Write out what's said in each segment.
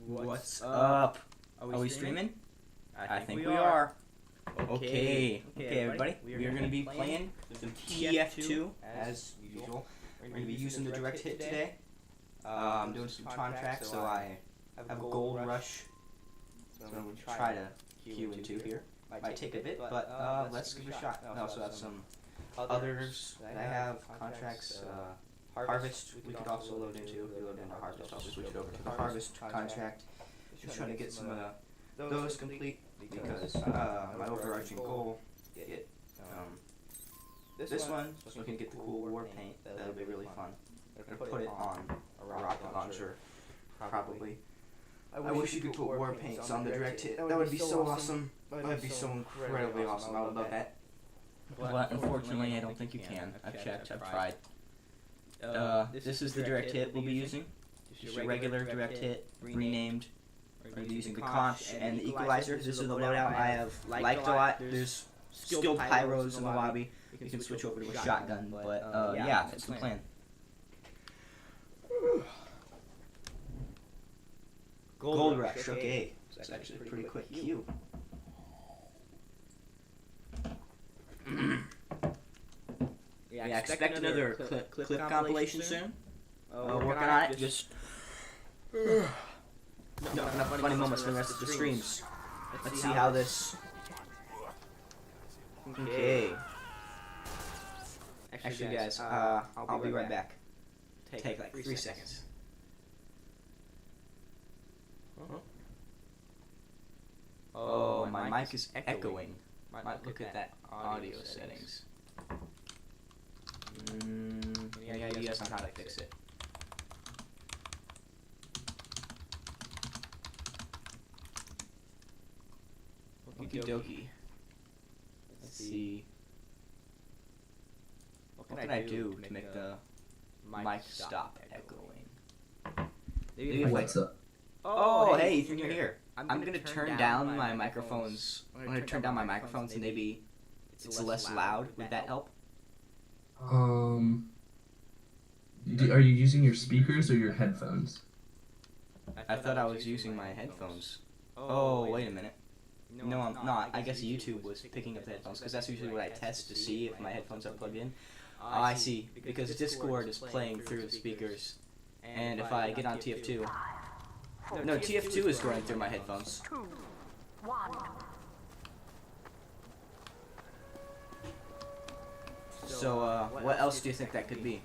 What's up? Are we streaming? I think we are. Okay, everybody. We are going to be playing some TF2 as usual. We're going to be using the direct hit today. I'm doing some contracts, so I have a gold rush. So I'm going to try to queue into here. Might take a bit, but let's give it a shot. I also have some others that I have contracts. Harvest we could also load into. If we load into Harvest, I'll switch it over to the Harvest contract. Just trying to get some of those complete because my overarching goal get this one so I can get the cool war paint. That'll be really fun. I'm gonna put it on a rocket launcher probably. I wish you could put war paints on the direct hit. That would be so awesome. That would be so incredibly awesome. I would love that. But unfortunately, I don't think you can. I've checked. I've tried. This is the direct hit we'll be using. Just your regular direct hit, renamed. We're going to be using the conch and the equalizer. This is the loadout I have liked a lot. There's skilled pyros in the lobby. You can switch over to a shotgun, but yeah, that's the plan. Gold rush, okay. It's actually a pretty quick queue. Yeah, expect another clip compilation soon. Working on it, just enough funny moments for the rest of the streams. Let's see how this. Okay. Actually, guys, I'll be right back. Take like 3 seconds. Oh, my mic is echoing. Might look at that audio settings. Any ideas on how to fix it? Okie dokie. Let's see. What can I do to make the mic stop echoing? Maybe what's up? Oh, hey, Ethan, you're here. I'm gonna turn down my microphones. I'm gonna turn down my microphones and maybe it's less loud. Would that help? Are you using your speakers or your headphones? I thought I was using my headphones. Oh, wait a minute. No, I'm not. I guess YouTube was picking up the headphones because that's usually what I test to see if my headphones are plugged in. I see. Because Discord is playing through the speakers. And if I get on TF2... No, TF2 is going through my headphones. So, what else do you think that could be?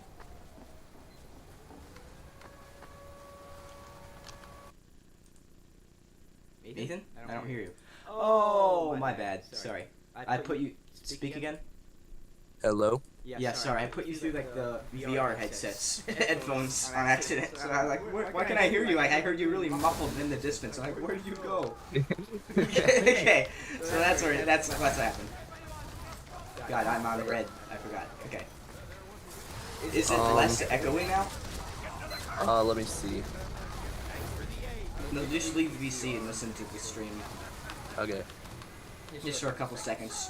Nathan? I don't hear you. Oh, my bad. Sorry. I put you... Speak again? Hello? Yeah, sorry. I put you through, like, the VR headsets. Headphones on accident. So I was like, why can I hear you? I heard you really muffled in the distance. I'm like, where did you go? Okay. So that's what's happened. God, I'm on red. I forgot. Okay. Is it less echoey now? Let me see. No, just leave VC and listen to the stream. Okay. Just for a couple seconds.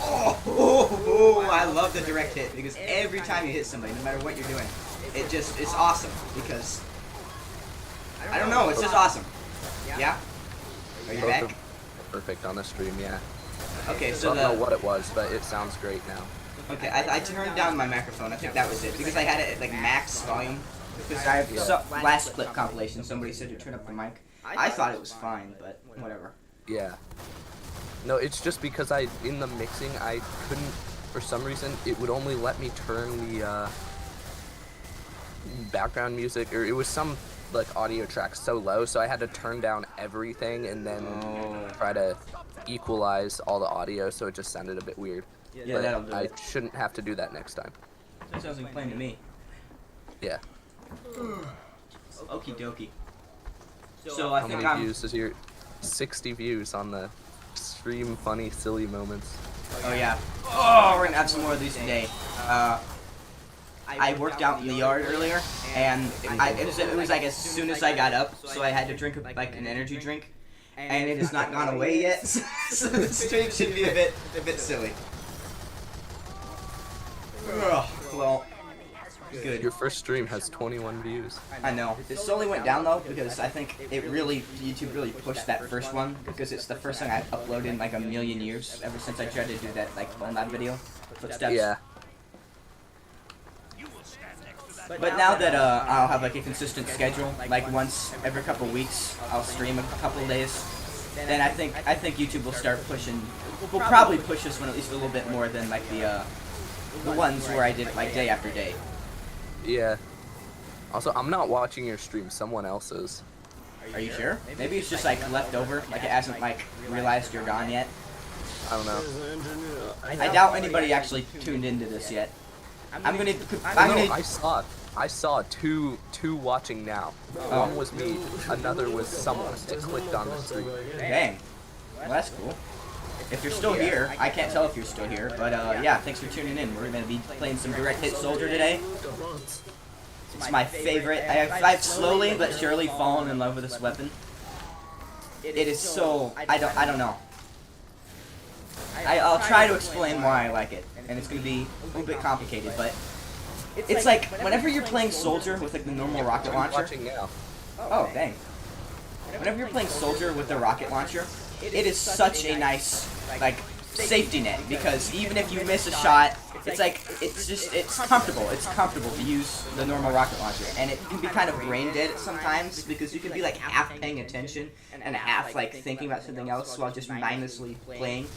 Oh, I love the direct hit because every time you hit somebody, no matter what you're doing, it's awesome because, I don't know, it's just awesome. Yeah? Are you back? Perfect on the stream, yeah. Okay, so I don't know what it was, but it sounds great now. Okay, I turned down my microphone. I think that was it because I had it at like max volume. Because I have last clip compilation. Somebody said to turn up the mic. I thought it was fine, but whatever. Yeah. No, it's just because in the mixing, I couldn't, for some reason, it would only let me turn the background music, or it was some like audio track so low, so I had to turn down everything and then try to equalize all the audio, so it just sounded a bit weird. Yeah, that'll do I it. shouldn't have to do that next time. That sounds like plain to me. Yeah. Okie dokie. So I How think many views is your 60 views on the stream funny silly moments? Oh yeah. Oh, we're gonna have some more of these today. I worked out in the yard earlier, and it was like as soon as I got up, so I had to drink like an energy drink, and it has not gone away yet. So the stream should be a bit silly. Good. Your first stream has 21 views. I know. It slowly went down though because I think YouTube really pushed that first one because it's the first thing I've uploaded in like a million years ever since I tried to do that like phone lab video. Footsteps. Yeah. But now that I'll have like a consistent schedule, like once every couple weeks, I'll stream a couple days. Then I think YouTube will start pushing. Will probably push this one at least a little bit more than like the ones where I did it like day after day. Yeah. Also, I'm not watching your stream. Someone else is. Are you sure? Maybe it's just like left over, like it hasn't like realized you're gone yet. I don't know. I doubt anybody actually tuned into this yet. I saw two watching now. Oh. One was me, another was someone that clicked on the stream. Dang. Well, that's cool. If you're still here, I can't tell if you're still here, but yeah, thanks for tuning in. We're going to be playing some Direct Hit Soldier today. It's my favorite. I've slowly but surely fallen in love with this weapon. It is so... I don't know. I'll try to explain why I like it, and it's going to be a little bit complicated, but it's like whenever you're playing Soldier with like the normal rocket launcher. Watching now. Oh, dang. Whenever you're playing Soldier with the rocket launcher, it is such a nice like safety net because even if you miss a shot, it's like it's comfortable. It's comfortable to use the normal rocket launcher, and it can be kind of brain dead sometimes because you can be like half paying attention and half like thinking about something else while just mindlessly playing.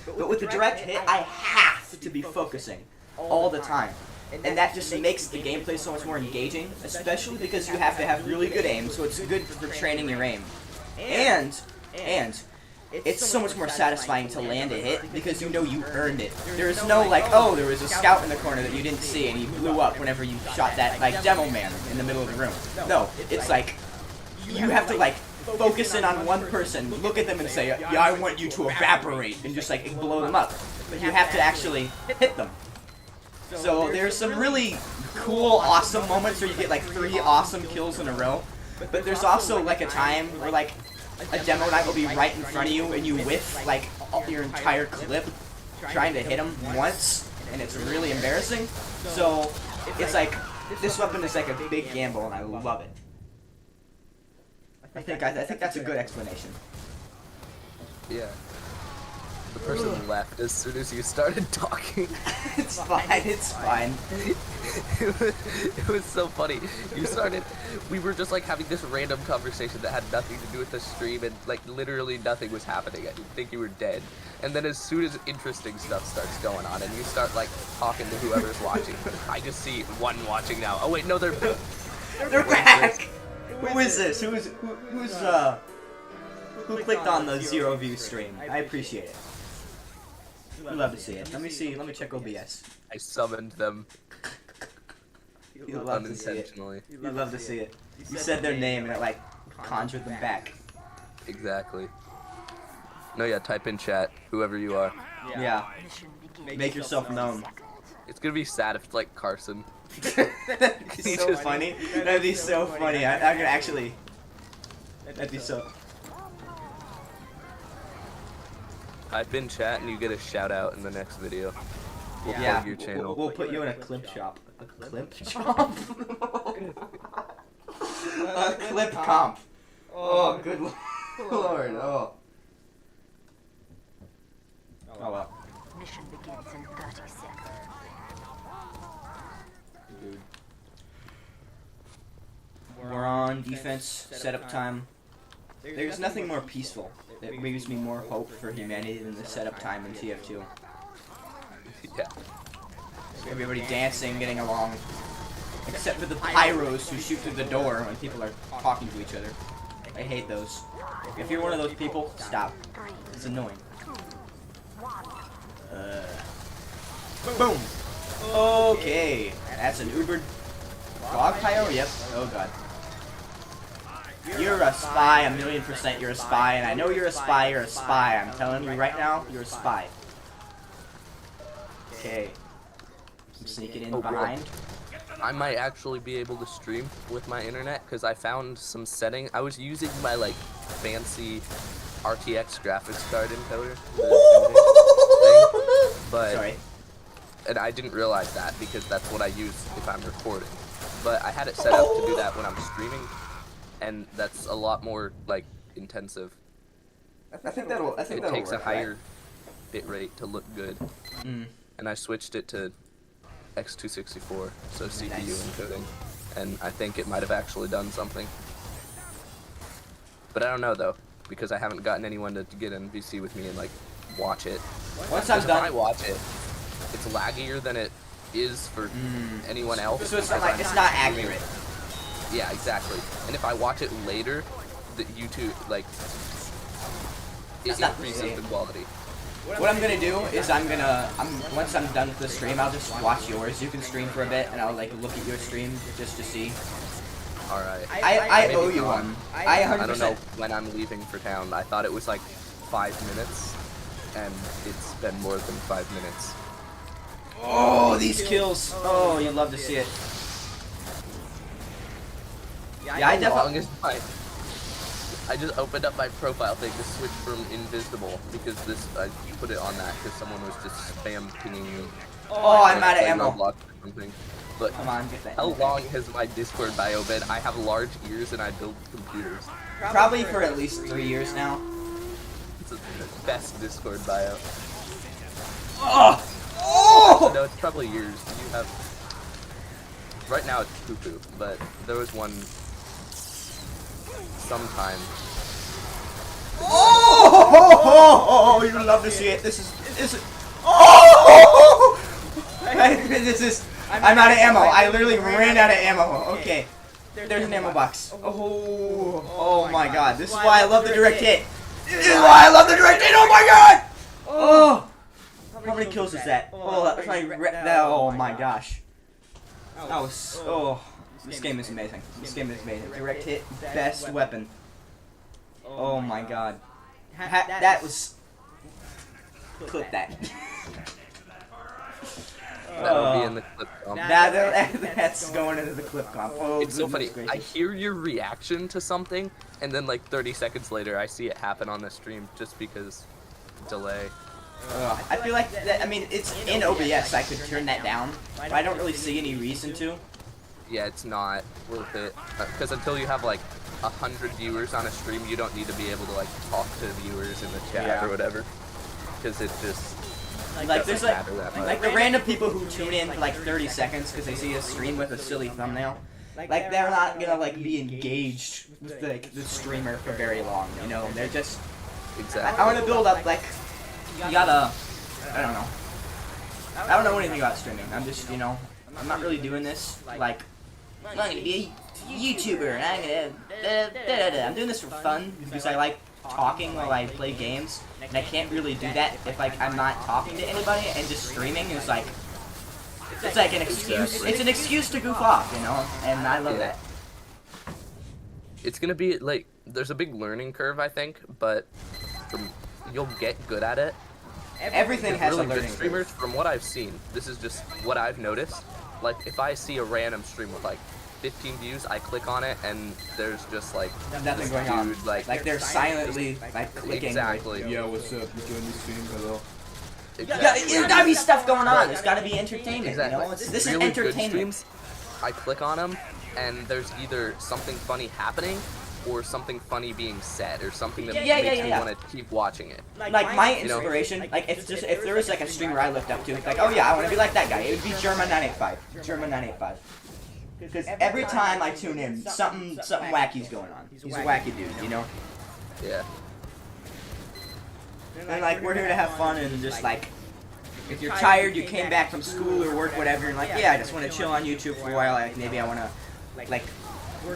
But with the Direct Hit, I have to be focusing all the time. And that just makes the gameplay so much more engaging, especially because you have to have really good aim, so it's good for training your aim. And it's so much more satisfying to land a hit because you know you earned it. There is no like, oh, there was a scout in the corner that you didn't see and he blew up whenever you shot that like demo man in the middle of the room. No, it's like you have to like focus in on one person, look at them and say, yeah, I want you to evaporate, and just like blow them up. But you have to actually hit them. So there's some really cool, awesome moments where you get like 3 awesome kills in a row. But there's also like a time where like a demo knight will be right in front of you and you whiff like your entire clip trying to hit him once, and it's really embarrassing. So it's like this weapon is like a big gamble, and I love it. I think that's a good explanation. Yeah. The person left as soon as you started talking. It's fine, it's fine. It was so funny. We were just like having this random conversation that had nothing to do with the stream, and like literally nothing was happening. I didn't think you were dead. And then as soon as interesting stuff starts going on and you start like talking to whoever's watching, I just see one watching now. Oh wait, no, they're back! Who is this? Who clicked on the 0 view stream? I appreciate it. We love to see it. Let me check OBS. I summoned them You love to see it. unintentionally. You love to see it. You said their name and it like conjured them back. Exactly. No, yeah, type in chat, whoever you are. Yeah. Make yourself known. It's gonna be sad if it's like Carson. That'd be so funny. That'd be so funny. I'm gonna actually. That'd be so. Type in chat and you get a shout out in the next video. We'll Yeah. plug your channel. We'll put you in a clip shop. A clip shop? A clip comp. Oh, good lord. Oh. Oh well. Mission begins in 30 seconds. Dude. We're on defense, setup time. There's nothing more peaceful that gives me more hope for humanity than the setup time in TF2. Yeah. Everybody dancing, getting along. Except for the pyros who shoot through the door when people are talking to each other. I hate those. If you're one of those people, stop. It's annoying. Boom! Okay. That's an Uber dog pyro? Yep. Oh god. You're a spy, 1,000,000% you're a spy, and I know you're a spy, I'm telling you right now, you're a spy. Okay. I'm sneaking in behind. I might actually be able to stream with my internet because I found some setting. I was using my like fancy RTX graphics card encoder, but Sorry. and I didn't realize that because that's what I use if I'm recording. but I had it set up to do that when I'm streaming, and that's a lot more like intensive. I think that'll It takes a work, higher bit rate to look good, Mm. and I switched it to X264, so CPU Nice. encoding, and I think it might have actually done something. But I don't know though, because I haven't gotten anyone to get in VC with me and like watch it. Once I'm Because if I done, watch it, it's laggier than it is for anyone else. so it's because not like I'm it's not streaming. accurate. Yeah, exactly. And if I watch it later, the YouTube like it It's not increases the the same. quality. What I'm gonna do is once I'm done with the stream, I'll just watch yours. You can stream for a bit, and I'll like look at your stream just to see. All right. I Maybe owe you not. one. I I don't know 100%. when I'm leaving for town. I thought it was like 5 minutes, and it's been more than 5 minutes. Oh, these kills! Oh, you love to see it. Yeah, I How long definitely. is my? I just opened up my profile thing to switch from invisible because I put it on that because someone was just spam pinging me. Oh, I'm out of Playing ammo. Roblox or something. But Come on, get that. how long has my Discord bio been? I have large ears and I build computers. Probably for at least 3 years now. It's the best Discord bio. Oh! Oh! No, it's probably yours. You have. Right now it's poo-poo, but there was one sometime. Oh! You love to see it. This is. Oh! This is. I'm out of ammo. I literally ran out of ammo. Okay. There's an ammo box. Oh! Oh my God! This is why I love the direct hit. This is why I love the direct hit. Oh my God! Oh! How many kills is that? Oh, that's my oh my gosh. That was this game is amazing. This game is amazing. Direct hit, best weapon. Oh my God. That was. Clip that. That'll be in the clip. That's going into the clip comp. Oh, It's so funny. goodness I gracious. hear your reaction to something, and then like 30 seconds later, I see it happen on the stream just because delay. I feel like that, I mean, it's in OBS. I could turn that down, but I don't really see any reason to. Yeah, it's not worth it because until you have like 100 viewers on a stream, you don't need to be able to like talk to viewers in the chat Yeah. or whatever, because it just Like there's doesn't matter that much. like the random people who tune in for like 30 seconds because they see a stream with a silly thumbnail. Like they're not gonna like be engaged with like the streamer for very long. You know, they're just. exactly. I want to build up like. You gotta. I don't know. I don't know anything about streaming. I'm just, I'm not really doing this like. I'm gonna be a YouTuber and I'm gonna. I'm doing this for fun because I like talking while I play games, and I can't really do that if like I'm not talking to anybody, and just streaming is like. It's like an excuse. Exactly. It's an excuse to goof off, and I love Yeah. that. It's gonna be like there's a big learning curve, I think, but you'll get good at it. Everything has Really a good learning streamers, curve. from what I've seen, this is just what I've noticed. Like if I see a random stream with like 15 views, I click on it and there's just like Nothing this going on. dude, like They're silently like clicking. exactly. Like, yo, what's up? You doing this stream? Hello. Exactly. There's gotta be stuff going on. There's gotta be entertainment. Exactly. This is Really good entertainment. streams, I click on them, and there's either something funny happening, or something funny being said, or something that Yeah, makes me yeah. want to keep watching it. Like my You know? inspiration, like if there was like a streamer I looked up to, like oh yeah, I want to be like that guy. It would be German985. German985. Because every time I tune in, something wacky's going on. He's a wacky dude, Yeah. And like we're here to have fun and just like. If you're tired, you came back from school or work, whatever, and like, yeah, I just want to chill on YouTube for a while. Like maybe I want to, like,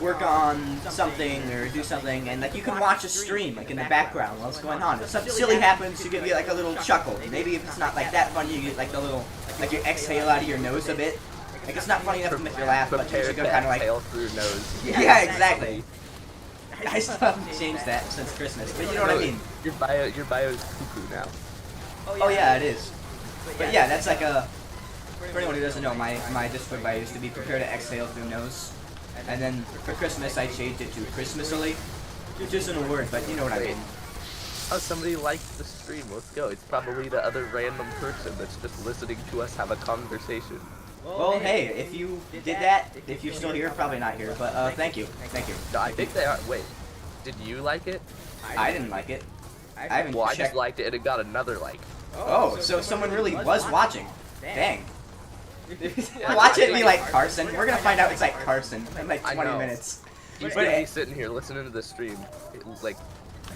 work on something or do something, and like you can watch a stream like in the background while it's going on. If something silly happens, you give you like a little chuckle. Maybe if it's not like that funny, you get like the little, like you exhale out of your nose a bit. Like it's not funny enough to make you laugh, but you Prepare should go to kind of like. exhale through your nose. Yeah, exactly. I still haven't changed that since Christmas, but you know what I mean. Your bio is cuckoo now. Oh yeah, it is. But yeah, that's like a. For anyone who doesn't know, my Discord bio used to be prepare to exhale through nose, and then for Christmas I changed it to Christmasily, which isn't a word, but you know what I mean. Oh, somebody liked the stream. Let's go. It's probably the other random person that's just listening to us have a conversation. Well, hey, if you did that, if you're still here, probably not here, but thank you. Thank you. No, I think they are. Wait, did you like it? I didn't like it. I haven't Well, I just checked. liked it and it got another like. Oh, so someone really was watching. Dang. Watch it be like Carson. We're gonna find out it's like Carson in like I 20 know. minutes. He's But gonna be sitting here listening to the stream, like,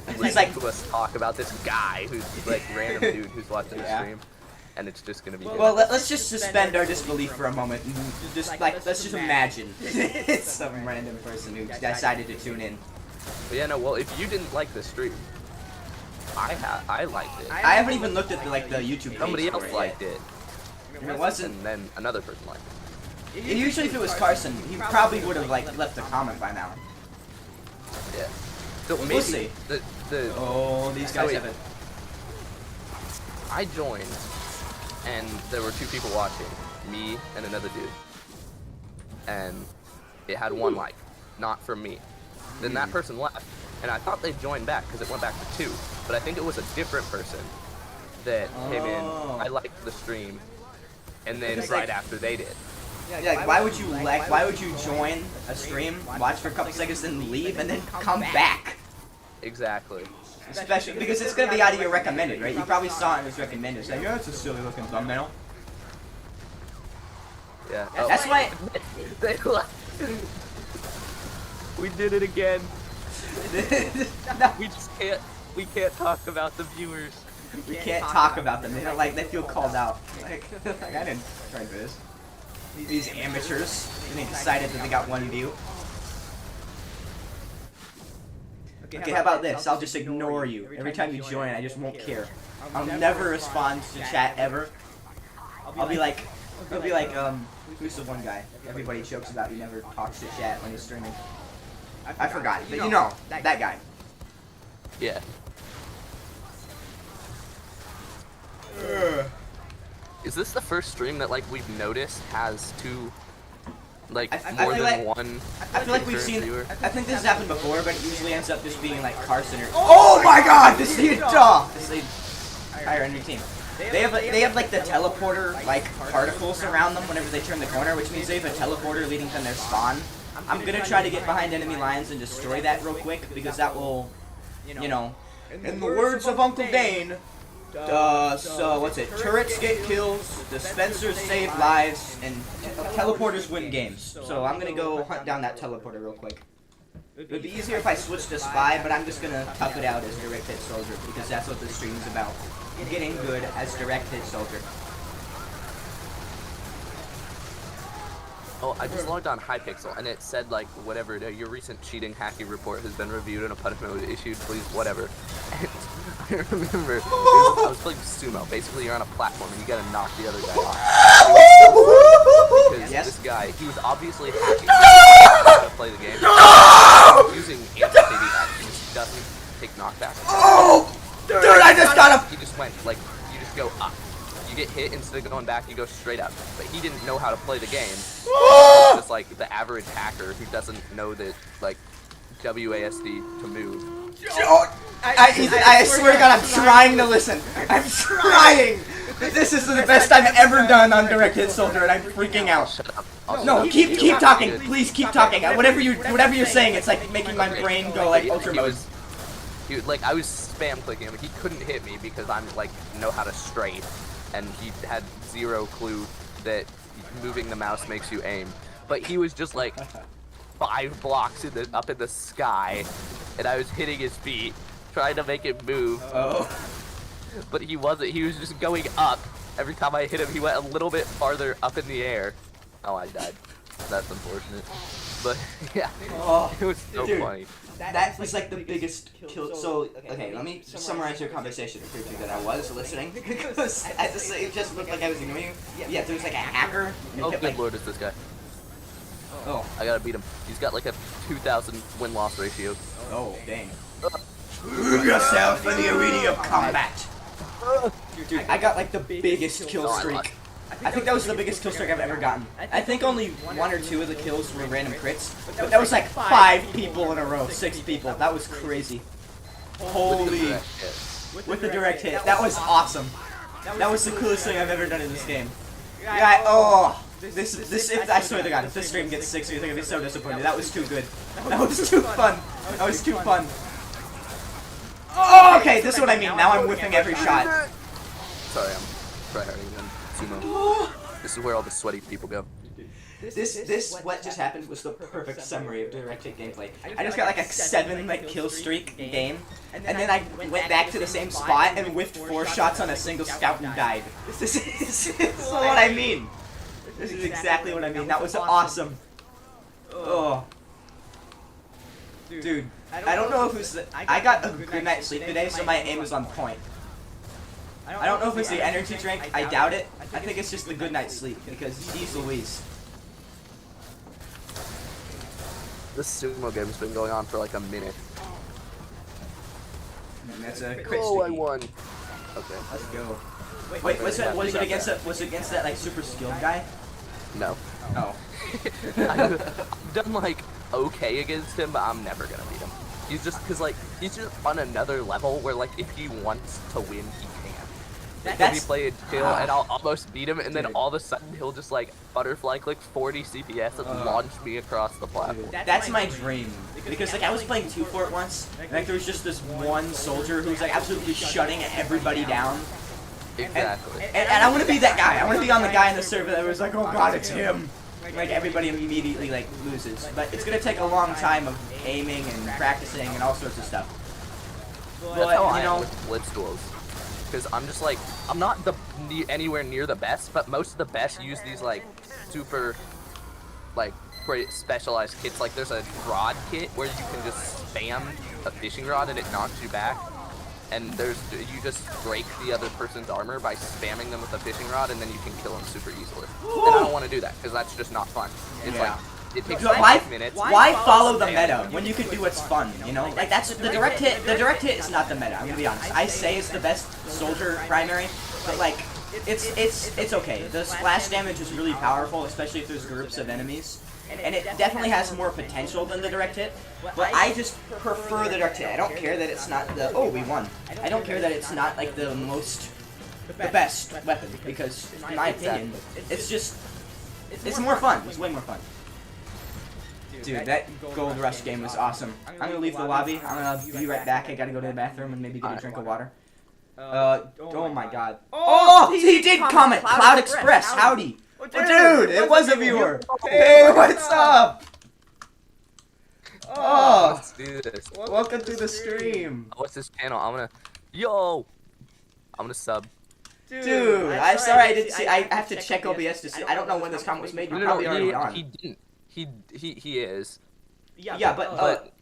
He's listening like- to us talk about this guy who's like random dude who's watching the Yeah. stream, and it's just gonna be. Well, let's just suspend our disbelief for a moment and just like let's just imagine it's some random person who decided to tune in. But yeah, no. Well, if you didn't like the stream, I liked it. I haven't even looked at the YouTube page. Somebody for else it liked yet. it, And it wasn't. and then another person liked it. Usually, if it was Carson, he probably would have like left a comment by now. Yeah. So maybe We'll see. the Oh, these guys wait. have it. I joined, and there were 2 people watching, me and another dude, and it had 1 like, not from me. Then that person left, and I thought they joined back because it went back to 2, but I think it was a different person that came in. Oh. I liked the stream, and then Because, right like- after they did. Yeah, like why would you join a stream, watch for a couple seconds, then leave, and then come back? Exactly. Especially because it's gonna be out of your recommended, right? You probably saw it as recommended. It's like, oh, it's a silly looking thumbnail. Yeah. That's why. They left. We did it again. No, We can't talk about the viewers. we can't talk about them. They don't like. They feel called out. Like I didn't try for this. These amateurs, and they decided that they got 1 view. Okay, how about this? I'll just ignore you. Every time you join, I just won't care. I'll never respond to chat ever. I'll be like, who's the one guy everybody jokes about? He never talks to chat when he's streaming. I forgot, but you know, that guy. Yeah. Is this the first stream that like we've noticed has 2, like I more feel than like- 1? I feel like we've concurrent seen. viewer? I think this has happened before, but it usually ends up just being like Carson or. Oh my God! This is higher energy team. They have like the teleporter like particles around them whenever they turn the corner, which means they have a teleporter leading from their spawn. I'm gonna try to get behind enemy lines and destroy that real quick because that will, you know, in the words of Uncle Dane. So what's it? Turrets get kills, dispensers save lives, and teleporters win games. So I'm gonna go hunt down that teleporter real quick. It would be easier if I switched to spy, but I'm just gonna tough it out as direct hit soldier because that's what this stream's about. Getting good as direct hit soldier. Oh, I just logged on Hypixel and it said like whatever your recent cheating hacking report has been reviewed and a punishment was issued. Please, whatever. And I remember I was playing sumo. Basically, you're on a platform and you gotta knock the other guy off. Because Yes. this guy, he was obviously hacking to play the game. Using anti-baby hacks, which doesn't take knockback. Oh, dude, I just got him. He just went like you just go up. You get hit instead of going back, you go straight up. But he didn't know how to play the game. It's just like the average hacker who doesn't know that like WASD to move. I swear to God, I'm trying to listen. I'm trying. This is the best I've ever done on direct hit soldier, and I'm freaking out. Shut up. I'll No, shut up. keep talking. Please keep talking. Whatever you're saying, it's like making my brain go like ultra He mode. was like I was spam clicking him. He couldn't hit me because I'm like know how to strafe, and he had 0 clue that moving the mouse makes you aim. But he was just like 5 blocks up in the sky, and I was hitting his feet, trying to make it move. Oh. But he wasn't. He was just going up. Every time I hit him, he went a little bit farther up in the air. Oh, I died. That's unfortunate. But yeah, Oh, it was so dude. funny. That was like the biggest kill. So, okay, let me summarize your conversation briefly that I was listening because it just looked like I was ignoring you. Yeah, there was like a hacker. And Oh, kept, good like, lord, is this guy. oh, I gotta beat him. He's got like a 2,000 win-loss ratio. oh, dang. Prove yourself in the arena of combat. Dude, I got like the biggest kill Oh, I streak. lost. I think that was the biggest kill streak I've ever gotten. I think only 1 or 2 of the kills were random crits, but that was like 5 people in a row, 6 people. That was crazy. Holy. With the direct hit. That was awesome. That was the coolest thing I've ever done in this game. Yeah, oh, I swear to God, if this stream gets 6 views, I'm gonna be so disappointed. That was too good. That was too fun. That was too fun. Oh, okay, this is what I mean. Now I'm whiffing every shot. Sorry, I'm tryharding again. Sumo. This is where all the sweaty people go. This what just happened was the perfect summary of direct hit gameplay. I just got like a 7 kill streak game, and then I went back to the same spot and whiffed 4 shots on a single scout and died. This is what I mean. This is exactly what I mean. That was awesome. Oh. Dude, I don't know if it was I got a good night's sleep today, so my aim is on point. I don't know if it's the energy drink, I doubt it. I think it's just the good night's sleep, because geez Louise. This sumo game's been going on for like a minute. And that's a crit Oh, I streaky. won. Okay. Let's go. Wait, was it against that like super skilled guy? No. Oh. I've done like okay against him, but I'm never gonna beat him. He's just he's just on another level where like if he wants to win, he can. Let me play a kill and I'll almost beat him, and then all of a sudden he'll just like butterfly click 40 CPS and launch me across the platform. That's my dream. Because like I was playing 2 Fort once, and like there was just this one soldier who was like absolutely shutting everybody down. Exactly. And I want to be that guy. I want to be on the guy in the server that was like, oh god, it's him. Like everybody immediately like loses. But it's gonna take a long time of aiming and practicing and all sorts of stuff. That's how I am with blitz duels. Because I'm just like, I'm not anywhere near the best, but most of the best use these like super like great specialized kits. Like there's a rod kit where you can just spam a fishing rod and it knocks you back. And you just break the other person's armor by spamming them with a fishing rod, and then you can kill them super easily. And I don't want to do that because that's just not fun. It's like it takes 5 minutes. Why follow the meta when you can do what's fun? You know, like that's the direct hit. The direct hit is not the meta. I'm gonna be honest. I say it's the best soldier primary, but like it's okay. The splash damage is really powerful, especially if there's groups of enemies. And it definitely has more potential than the direct hit, but I just prefer the direct hit. I don't care that it's not the, oh, we won. I don't care that it's not like the best weapon, because in my opinion, it's just, it's more fun. It's way more fun. Dude, that Gold Rush game was awesome. I'm gonna leave the lobby. I'm gonna be right back. I gotta go to the bathroom and maybe get a drink of water. Oh my god. Oh, he did comment! Cloud Express, howdy! Dude, it was a viewer! Hey, what's up? Oh, Let's do this. welcome to the stream. What's this channel? I'm gonna sub. Dude, I'm sorry I didn't see. I have to check OBS to see. I don't know when this comment was made. You're probably already on. He didn't. He is. Yeah, but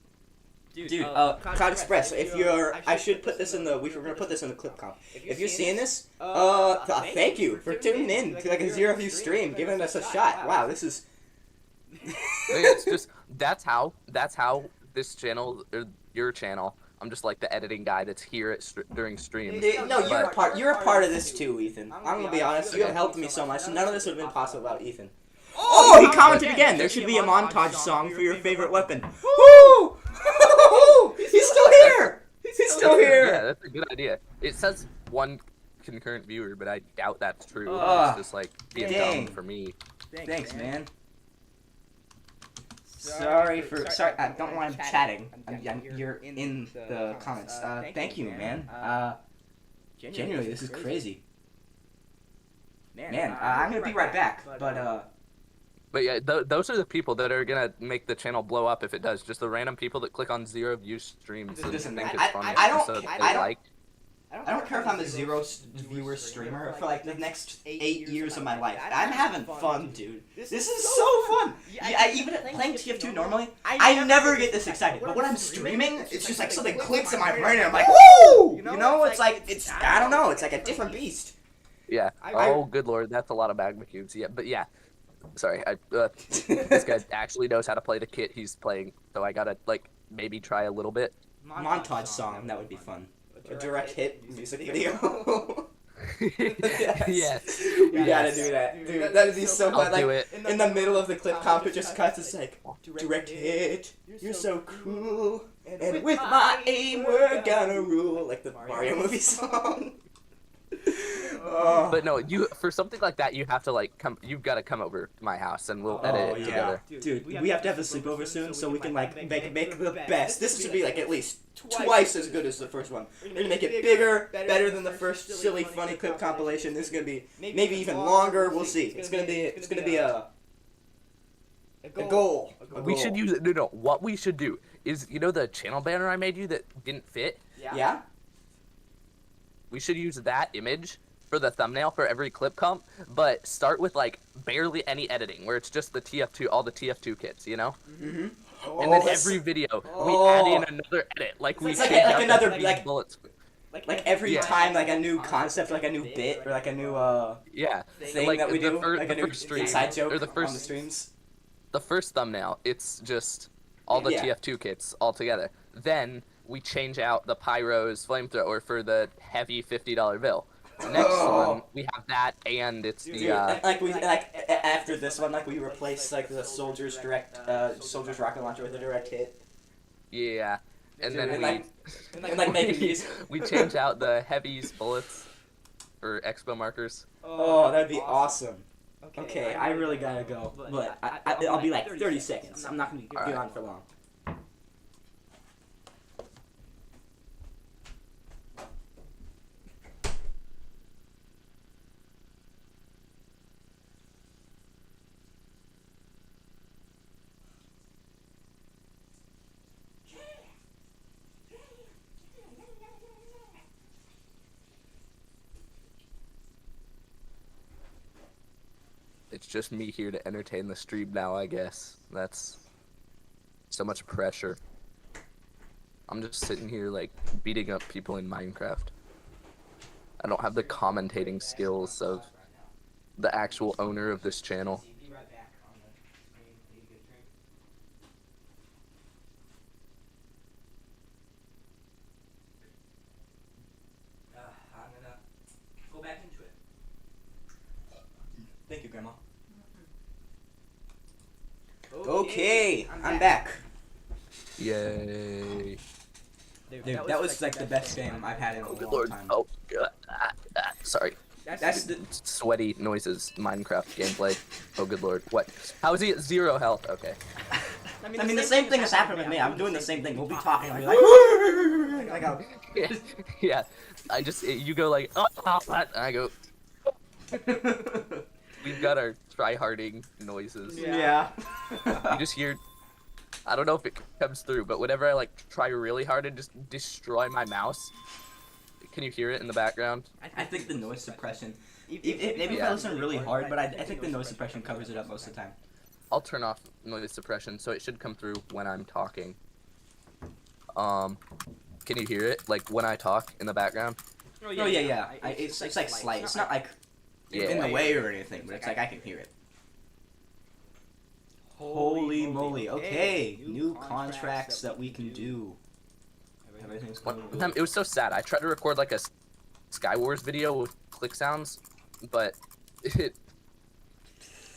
dude, Cloud Express, if you're, I should put this in the, we're gonna put this in the clip comp. If you're seeing this, thank you for tuning in to like a 0 view stream, giving us a shot. Wow, this is. It's just that's how this channel, or your channel. I'm just like the editing guy that's here during streams. No, you're a part of this too, Ethan. I'm gonna be honest. You have helped me so much. None of this would have been possible without Ethan. Oh, he commented again. There should be a montage song for your favorite weapon. Woo! He's still here. He's still here. Yeah, that's a good idea. It says 1 concurrent viewer, but I doubt that's true. It's just like being dumb for me. Thanks, man. Sorry. Don't know why I'm chatting. You're in the comments. Thank you, man. Genuinely, this is crazy. Man, I'm gonna be right back, but But yeah, those are the people that are gonna make the channel blow up if it does. Just the random people that click on 0 view streams and Listen, think man, it's funny. I don't care if I'm a 0 viewer streamer for like the next 8 years of my life. I'm having fun, dude. This is so fun. Yeah, even playing TF2 normally, I never get this excited. But when I'm streaming, it's just like something clicks in my brain and I'm like, woo! You know, it's like, I don't know, it's like a different beast. Yeah. Oh, good lord, that's a lot of magma cubes. Yeah, but yeah. Sorry, this guy actually knows how to play the kit he's playing, so I gotta, like, maybe try a little bit. Montage song, that would be fun. A direct hit music video. Yes. We gotta do that. Dude, that would be so fun. I'll Like, do it. in the middle of the clip comp, it just cuts, it's like, direct hit, you're so cool, and with my aim, we're gonna rule. Like the Mario movie song. Oh. But no, you for something like that, you have to like come. You've got to come over to my house, and we'll edit it together. Dude, we have to have a sleepover soon so we can like make the best. This should be like at least twice as good as the first one. We're gonna make it bigger, better than the first silly funny clip compilation. This is gonna be maybe even longer. We'll see. It's gonna be a goal. We should use it. No. What we should do is, you know, the channel banner I made you that didn't fit. Yeah. We should use that image for the thumbnail for every clip comp, but start with like barely any editing, where it's just the TF2, all the TF2 kits, you know. Mhm. And then every video we add in another edit, like we change out another the like bullets. Like every time, like a new concept, like a new bit, or like a new thing like that we do, the like a new first stream, inside joke or the first, on the streams. The first thumbnail, it's just all the TF2 kits all together. Then we change out the Pyro's flamethrower for the heavy $50 bill. Next one, we have that, and it's the after this one, like we replace like the Soldier's Soldier's rocket launcher with a direct hit. Yeah, and then making these. we change out the heavies bullets for expo markers. Oh, that'd be awesome. Okay, I really gotta go, but I'll be like 30 seconds. I'm not gonna be on for long. It's just me here to entertain the stream now, I guess. That's so much pressure. I'm just sitting here, like, beating up people in Minecraft. I don't have the commentating skills of the actual owner of this channel. I'm gonna go back into it. Thank you, Grandma. Okay, I'm back. Yay. Dude, that was like the best game I've had in a Good long lord. time. Oh, God. Sorry. That's the... Sweaty noises, Minecraft gameplay. Oh, good lord. What? How is he at 0 health? Okay. I mean, the same thing has happened with me. I'm doing the same thing. We'll be talking. I'll be like, Yeah. You go like, oh, and I go. We've got our try-harding noises. Yeah. You just hear, I don't know if it comes through, but whenever I like try really hard and just destroy my mouse, can you hear it in the background? I think the noise suppression, maybe if I listen really hard, but I think the noise suppression covers it up most of the time. I'll turn off noise suppression, so it should come through when I'm talking. Can you hear it, like, when I talk in the background? Oh, yeah. It's like slight. It's not like in the way or anything, but it's like I can hear it. Holy moly. Okay, new contracts that we can do. Everything's going One time, it was so sad. I tried to record, like, a Skywars video with click sounds, but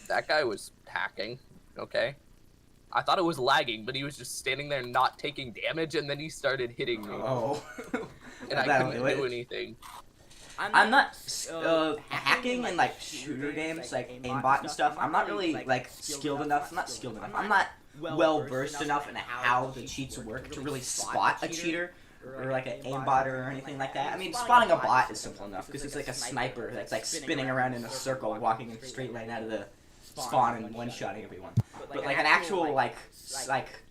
that guy was hacking, okay? I thought it was lagging, but he was just standing there not taking damage, and then he started hitting me. Oh. And I couldn't do anything. I'm not hacking in like shooter games like aimbot and stuff. I'm not really like skilled enough. I'm not well versed enough in how the cheats work to really spot a cheater or like an aimbot or anything like that. I mean, spotting a bot is simple enough because it's like a sniper that's like spinning around in a circle, walking in a straight line out of the spawn and one-shotting everyone. But like an actual like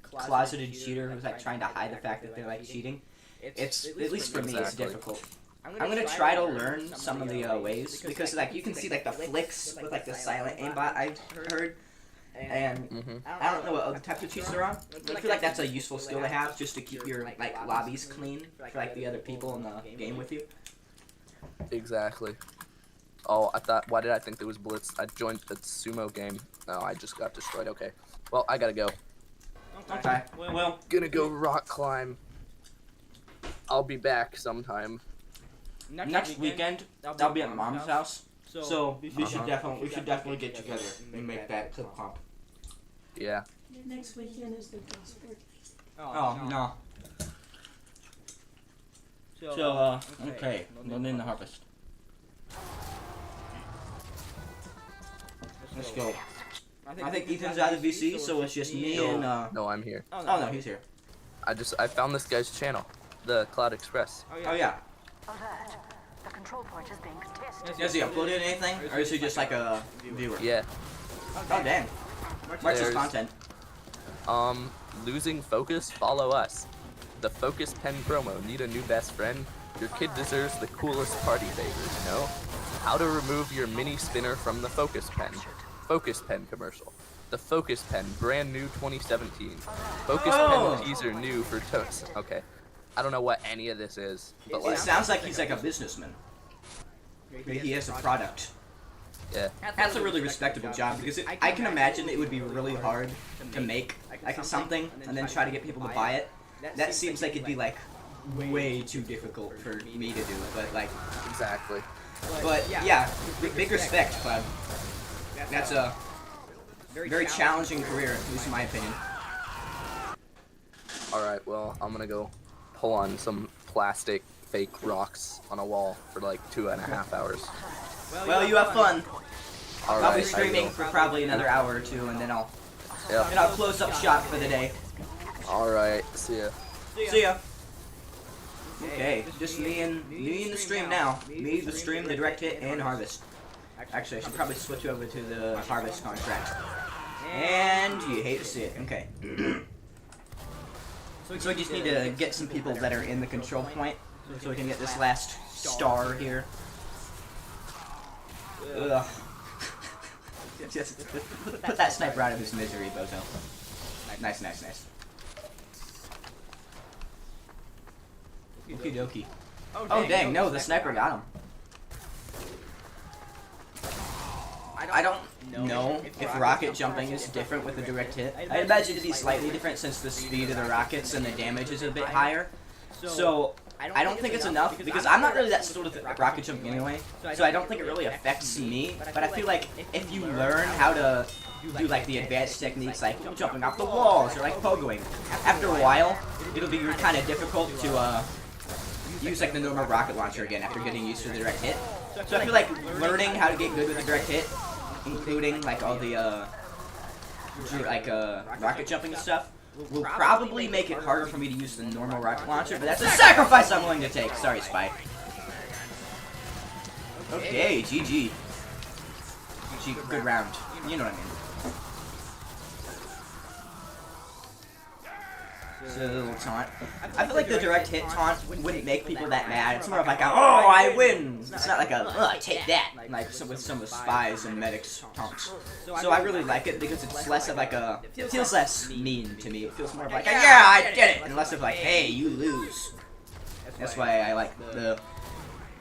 closeted cheater who's like trying to hide the fact that they're like cheating, it's at least for me it's difficult. I'm gonna try to learn some of the ways because like you can see like the flicks with like the silent aimbot I've heard, and I don't know what other types of cheats there are. I feel like that's a useful skill to have just to keep your like lobbies clean for like the other people in the game with you. Exactly. Oh, why did I think there was Blitz? I joined the sumo game. No, I just got destroyed. Okay. Well, I gotta go. Okay. Well, Gonna go rock climb. I'll be back sometime. next weekend I'll be at Mom's house, so we should definitely get together and make that clip comp. Yeah. Next weekend is the gospel. Oh no. So okay, London the Harvest. Let's go. I think Ethan's out of VC, so it's just me and No, I'm here. Oh no, he's here. I found this guy's channel, the Cloud Express. Oh yeah. Alert. The control point is being contested. Has he uploaded anything, or is he just like a viewer? Yeah. Oh dang. What's his There's- content? Losing focus, follow us. The Focus Pen promo, need a new best friend? Your kid deserves the coolest party favors, you know? How to remove your mini spinner from the Focus Pen. Focus Pen commercial. The Focus Pen, brand new 2017. Focus Oh. Pen teaser new for totes. Okay. I don't know what any of this is, but It like, sounds like he's like a businessman. He has a product. yeah. That's a really respectable job because I can imagine it would be really hard to make like something and then try to get people to buy it. That seems like it'd be like way too difficult for me to do. But like, Exactly. but yeah, big respect, bud. That's a very challenging career, at least in my opinion. Alright, well, I'm gonna go pull on some plastic fake rocks on a wall for like 2.5 hours. Well, you have fun. Alright, I'll be I streaming will. for probably another hour or two, and then I'll Yeah. close up shop for the day. Alright, see ya. See ya. Okay, just me and the stream now. Me, the stream, the direct hit, and Harvest. Actually, I should probably switch over to the Harvest contract. And you hate to see it. Okay. So we just need to get some people that are in the control point, so we can get this last star here. Ugh. Just put that sniper out of his misery, Bozo. Nice, nice, nice. Okie dokie. Oh dang, no, the sniper got him. I don't know if rocket jumping is different with a direct hit. I imagine it to be slightly different since the speed of the rockets and the damage is a bit higher. So I don't think it's enough because I'm not really that skilled with rocket jumping anyway. So I don't think it really affects me. But I feel like if you learn how to do like the advanced techniques like jumping off the walls or like pogoing, after a while it'll be kind of difficult to use like the normal rocket launcher again after getting used to the direct hit. So I feel like learning how to get good with the direct hit, including like all the rocket jumping and stuff, will probably make it harder for me to use the normal rocket launcher, but that's a sacrifice I'm willing to take. Sorry, Spy. Okay, GG. GG, good round. You know what I mean. It's a little taunt. I feel like the direct hit taunt wouldn't make people that mad. It's more of like a, oh, I win! It's not like a, oh, take that! Like with some of the Spies and Medics taunts. So I really like it because it's less of like a, it feels less mean to me. It feels more of like a, yeah, I did it! And less of like, hey, you lose. That's why I like the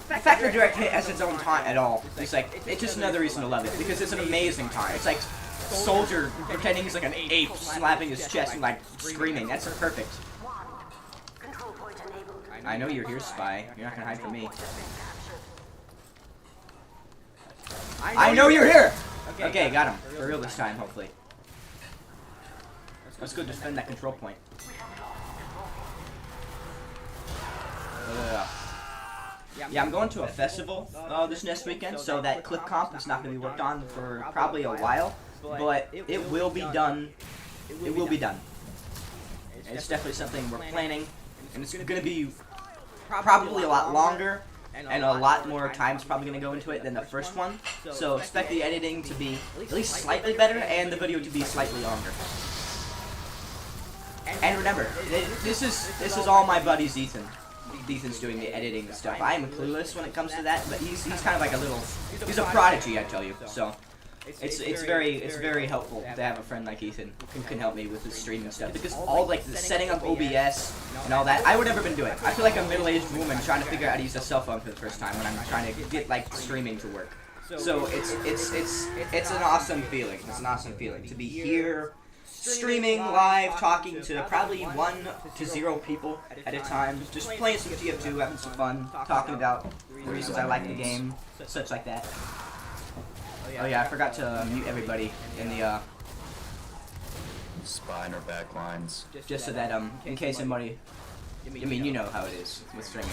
fact that direct hit has its own taunt at all. It's like, it's just another reason to love it because it's an amazing taunt. It's like, Soldier pretending he's like an ape, slapping his chest and like screaming. That's perfect. Control point enabled. I know you're here, Spy. You're not gonna hide from me. I know you're here! Okay, got him. For real this time, hopefully. Let's go defend that control point. Yeah, I'm going to a festival this next weekend, so that clip comp is not going to be worked on for probably a while, but it will be done. It will be done. It's definitely something we're planning, and it's going to be probably a lot longer, and a lot more time's probably going to go into it than the first one. So expect the editing to be at least slightly better, and the video to be slightly longer. And remember, this is all my buddy's Ethan. Ethan's doing the editing and stuff. I am clueless when it comes to that, but he's kind of like a little, he's a prodigy, I tell you. So it's very helpful to have a friend like Ethan who can help me with the streaming stuff, because all like the setting up OBS and all that I would never been doing. I feel like a middle-aged woman trying to figure out how to use a cell phone for the first time when I'm trying to get like streaming to work. So it's an awesome feeling. It's an awesome feeling to be here, streaming live, talking to probably 1 to 0 people at a time, just playing some TF2, having some fun, talking about the reasons I like the game, such like that. Oh yeah, I forgot to mute everybody in the Spy in our back lines. just so that in case somebody, I mean, you know how it is with streaming.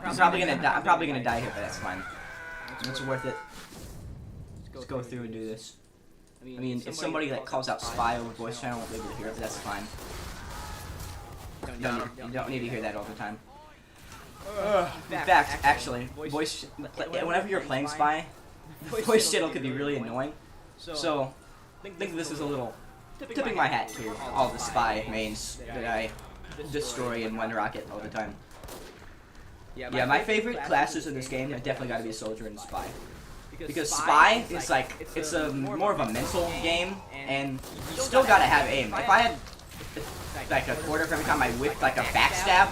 I'm probably gonna die here, but that's fine. It's worth it. just go through and do this. I mean, if somebody like calls out spy over voice channel, I won't be able to hear it, but that's fine. You don't need to hear that all the time. In fact, actually, whenever you're playing spy, voice channel can be really annoying. So, I think this is a little tipping my hat to all the spy mains that I destroy in One Rocket all the time. Yeah, my favorite classes in this game have definitely got to be Soldier and Spy. Because Spy is like, it's a more of a mental game, and you still gotta have aim. If I had like a quarter for every time I whipped like a backstab,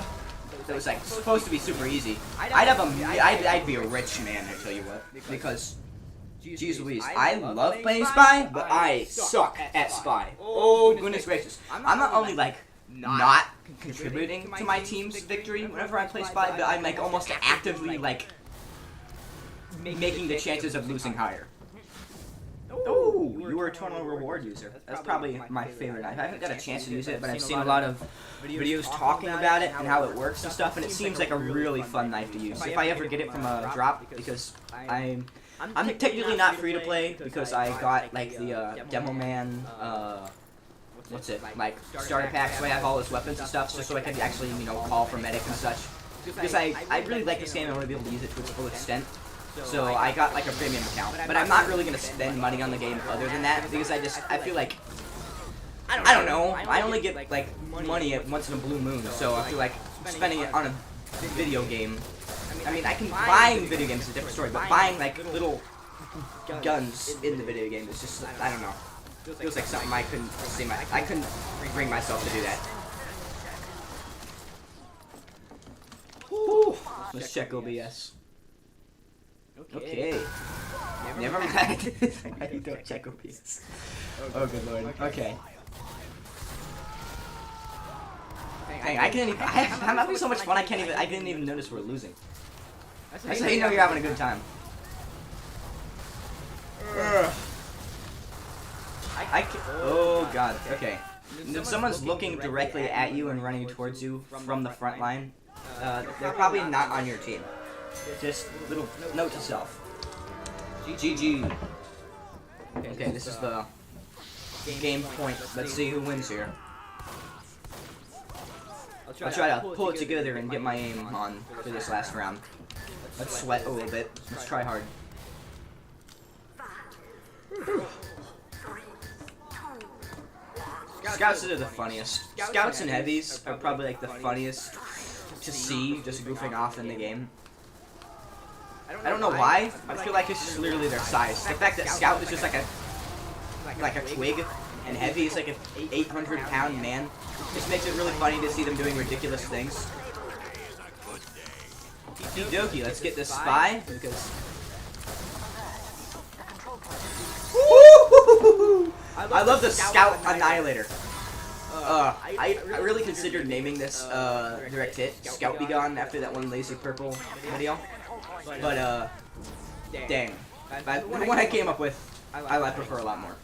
that was like supposed to be super easy, I'd be a rich man, I tell you what. Because, jeez Louise, I love playing Spy, but I suck at Spy. Oh goodness gracious. I'm not only like not contributing to my team's victory whenever I play Spy, but I'm like almost actively like making the chances of losing higher. Oh, you were a Eternal Reward user. That's probably my favorite knife. I haven't got a chance to use it, but I've seen a lot of videos talking about it and how it works and stuff, and it seems like a really fun knife to use. If I ever get it from a drop, because I'm technically not free to play, because I got like the Demo Man, what's it, like starter pack, so I have all his weapons and stuff, just so I can actually, you know, call for medic and such. Because I really like this game, I want to be able to use it to its full extent. So I got like a premium account, but I'm not really gonna spend money on the game other than that, because I feel like, I don't know, I only get like money once in a blue moon, so I feel like spending it on a video game. I mean, buying video games is a different story, but buying like little guns in the video game is just, I don't know, feels like something I couldn't bring myself to do that. Whew. Let's check OBS. Okay. Never mind. I don't check OBS. Oh good lord. Okay. Dang, I'm having so much fun. I didn't even notice we're losing. That's how you know you're having a good time. Oh god. Okay. If someone's looking directly at you and running towards you from the front line, they're probably not on your team. Just little note to self. GG. Okay, this is the game point. Let's see who wins here. I'll try to pull it together and get my aim on for this last round. Let's sweat a little bit. Let's try hard. Scouts are the funniest. Scouts and heavies are probably like the funniest to see just goofing off in the game. I don't know why. I feel like it's just literally their size. The fact that Scout is just like a twig, and Heavy is like an 800-pound man, just makes it really funny to see them doing ridiculous things. Okie dokie, let's get this Spy, because... I love the Scout Annihilator. I really considered naming this direct hit Scout Be Gone after that one Lazy Purple video, but dang, the one I came up with I prefer a lot more.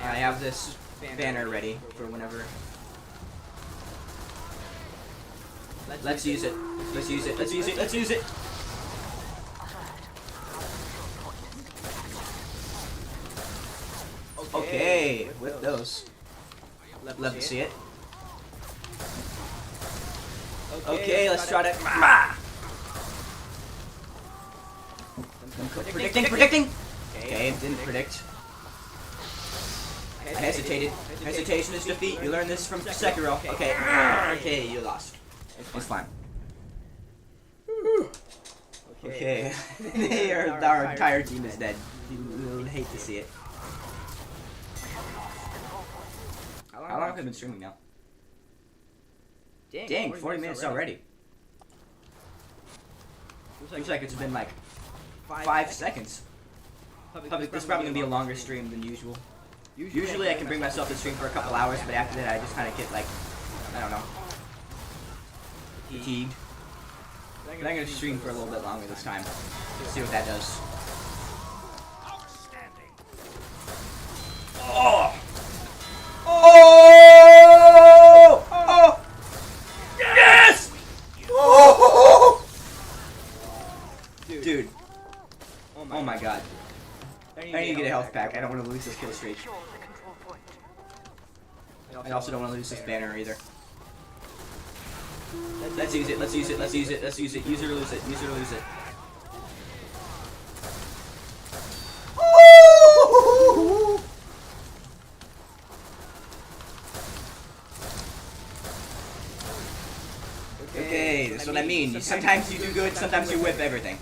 I have this banner ready for whenever. Let's use it. Let's use it. Let's use it. Let's use it. Okay, with those. Love to see it. Okay, let's try to. Predicting. Okay, didn't predict. I hesitated. Hesitation is defeat. You learn this from Sekiro. Okay. Okay, you lost. It's fine. Okay. Our entire team is dead. You hate to see it. How long have I been streaming now? Dang, 40 minutes already. Looks like it's been like 5 seconds. This is probably gonna be a longer stream than usual. Usually I can bring myself to stream for a couple hours, but after that I just kind of get like, I don't know, fatigued. But I'm gonna stream for a little bit longer this time. See what that does. Oh! Oh! Oh! Yes! Oh! Dude. Oh my god. I don't want to lose this kill streak. Secure the control point. I also don't want to lose this banner either. Let's use it. Let's use it. Let's use it. Let's use it. Use it or lose it. Use it or lose it. Okay, that's what I mean. Sometimes you do good, sometimes you whip everything.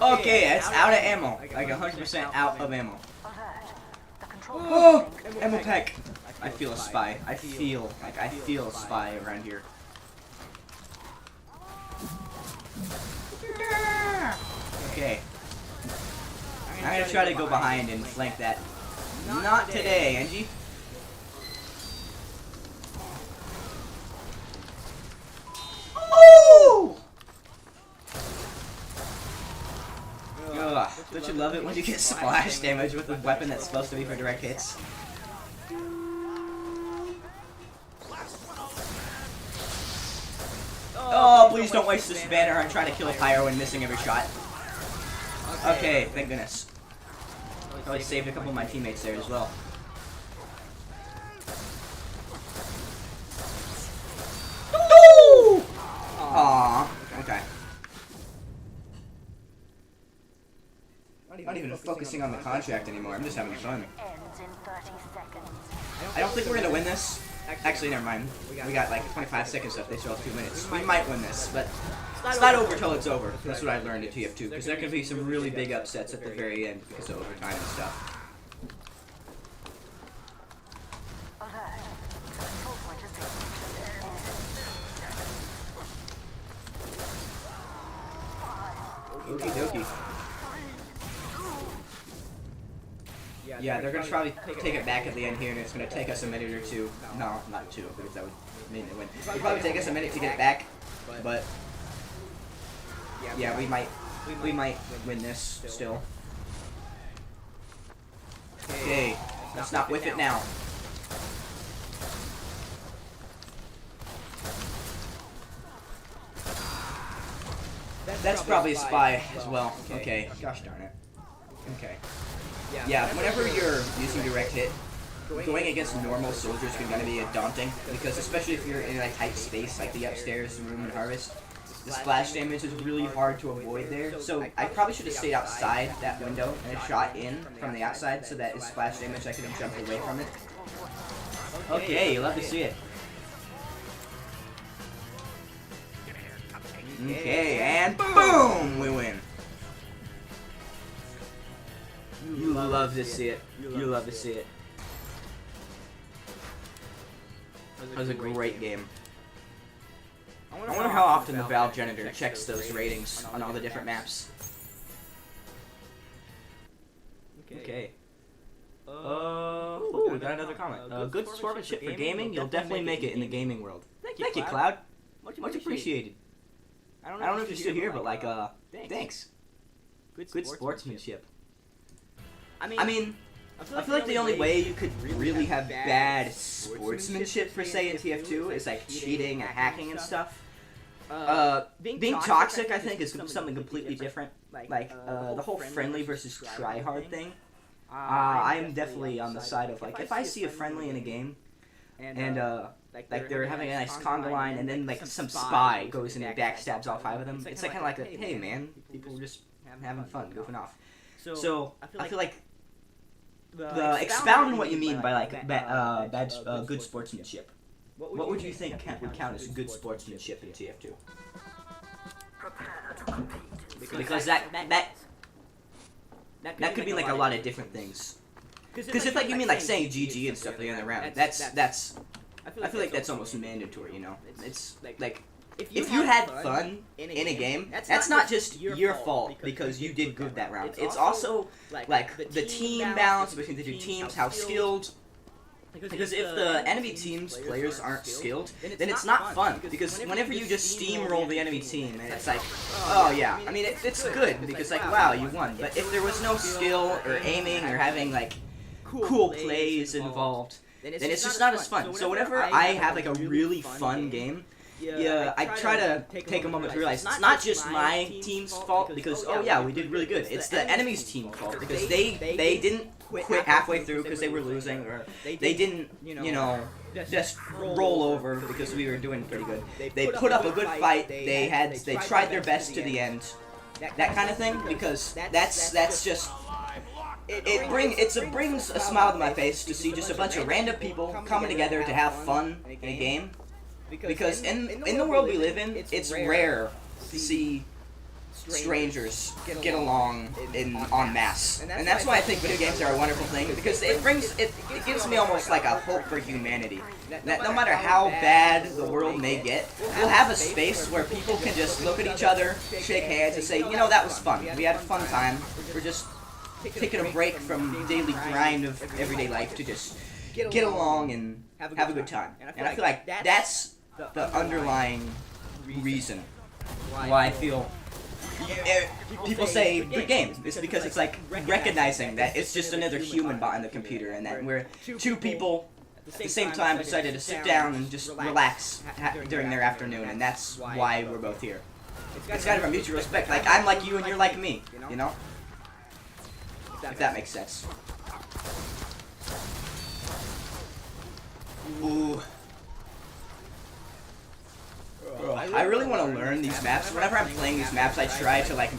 Okay, it's out of ammo. Like 100% out of ammo. Alert. The control Oh, point is being ammo contested. pack. I feel a spy. I feel a spy around here. Okay. I'm gonna try to go behind and flank that. Not today, Angie. Oh! Ugh, don't you love it when you get splash damage with a weapon that's supposed to be for direct hits? Oh, please don't waste this banner. I'm trying to kill a pyro and missing every shot. Okay, thank goodness. Probably saved a couple of my teammates there as well. No! Aww, okay. I'm not even focusing on the contract anymore. I'm just having fun. Ends in 30 seconds. I don't think we're gonna win this. Actually, never mind. We got like 25 seconds left. They still have 2 minutes. We might win this, but it's not over till it's over. That's what I learned at TF2, because there can be some really big upsets at the very end because of overtime and stuff. Alert. The control point is being contested. Okie dokie. Yeah, they're gonna probably take it back at the end here, and it's gonna take us a minute or two. No, not 2, because that would mean they win. It'll probably take us a minute to get back, but yeah, we might win this still. Okay, let's not whiff it now. That's probably a spy as well. Okay, gosh darn it. Okay. Yeah, whenever you're using direct hit, going against normal soldiers can kind of be daunting, because especially if you're in a tight space like the upstairs room in Harvest, the splash damage is really hard to avoid there. So I probably should have stayed outside that window and shot in from the outside so that his splash damage I could have jumped away from it. Okay, you love to see it. Okay, and boom, we win. You love to see it. You love to see it. That was a great game. I wonder how often the Valve Janitor checks those ratings on all the different maps. Okay. Ooh, we got another comment. Good sportsmanship for gaming. You'll definitely make it in the gaming world. Thank you, Cloud. Much appreciated. I don't know if you're still here, but like, thanks. Good sportsmanship. I mean, I feel like the only way you could really have bad sportsmanship per se in TF2 is like cheating and hacking and stuff. Being toxic, I think, is something completely different. Like the whole friendly versus tryhard thing. I am definitely on the side of like, if I see a friendly in a game and like they're having a nice conga line and then like some spy goes in and backstabs all 5 of them, it's like kind of like a, hey man, people are just having fun, goofing off. So I feel like expound on what you mean by like good sportsmanship. What would you think would count as good sportsmanship in TF2? Prepare to compete. Because that could be like a lot of different things. Because if like you mean like saying GG and stuff at the end of the round, that's I feel like that's almost mandatory, you know. It's like if you had fun in a game, that's not just your fault because you did good that round. It's also like the team balance between the 2 teams, how skilled. Because if the enemy team's players aren't skilled, then it's not fun. Because whenever you just steamroll the enemy team, and it's like, oh yeah, I mean it's good because like wow you won. But if there was no skill or aiming or having like cool plays involved, then it's just not as fun. So whenever I have like a really fun game, yeah, I try to take a moment to realize it's not just my team's fault because, oh yeah, we did really good. It's the enemy's team's fault because they didn't quit halfway through because they were losing, or they didn't, you know, just roll over because we were doing pretty good. They put up a good fight. They tried their best to the end. That kind of thing, because that's just it brings a smile to my face to see just a bunch of random people coming together to have fun in a game. Because in the world we live in, it's rare to see strangers get along en masse, and that's why I think video games are a wonderful thing, because it gives me almost like a hope for humanity. That no matter how bad the world may get, we'll have a space where people can just look at each other, shake hands, and say, you know, that was fun. We had a fun time. We're just taking a break from the daily grind of everyday life to just get along and have a good time. And I feel like that's the underlying reason why I feel people say good game. It's because it's like recognizing that it's just another human behind the computer, and that we're two people at the same time decided to sit down and just relax during their afternoon, and that's why we're both here. It's kind of a mutual respect. Like, I'm like you and you're like me, you know? If that makes sense. Ooh. I really want to learn these maps. Whenever I'm playing these maps, I try to like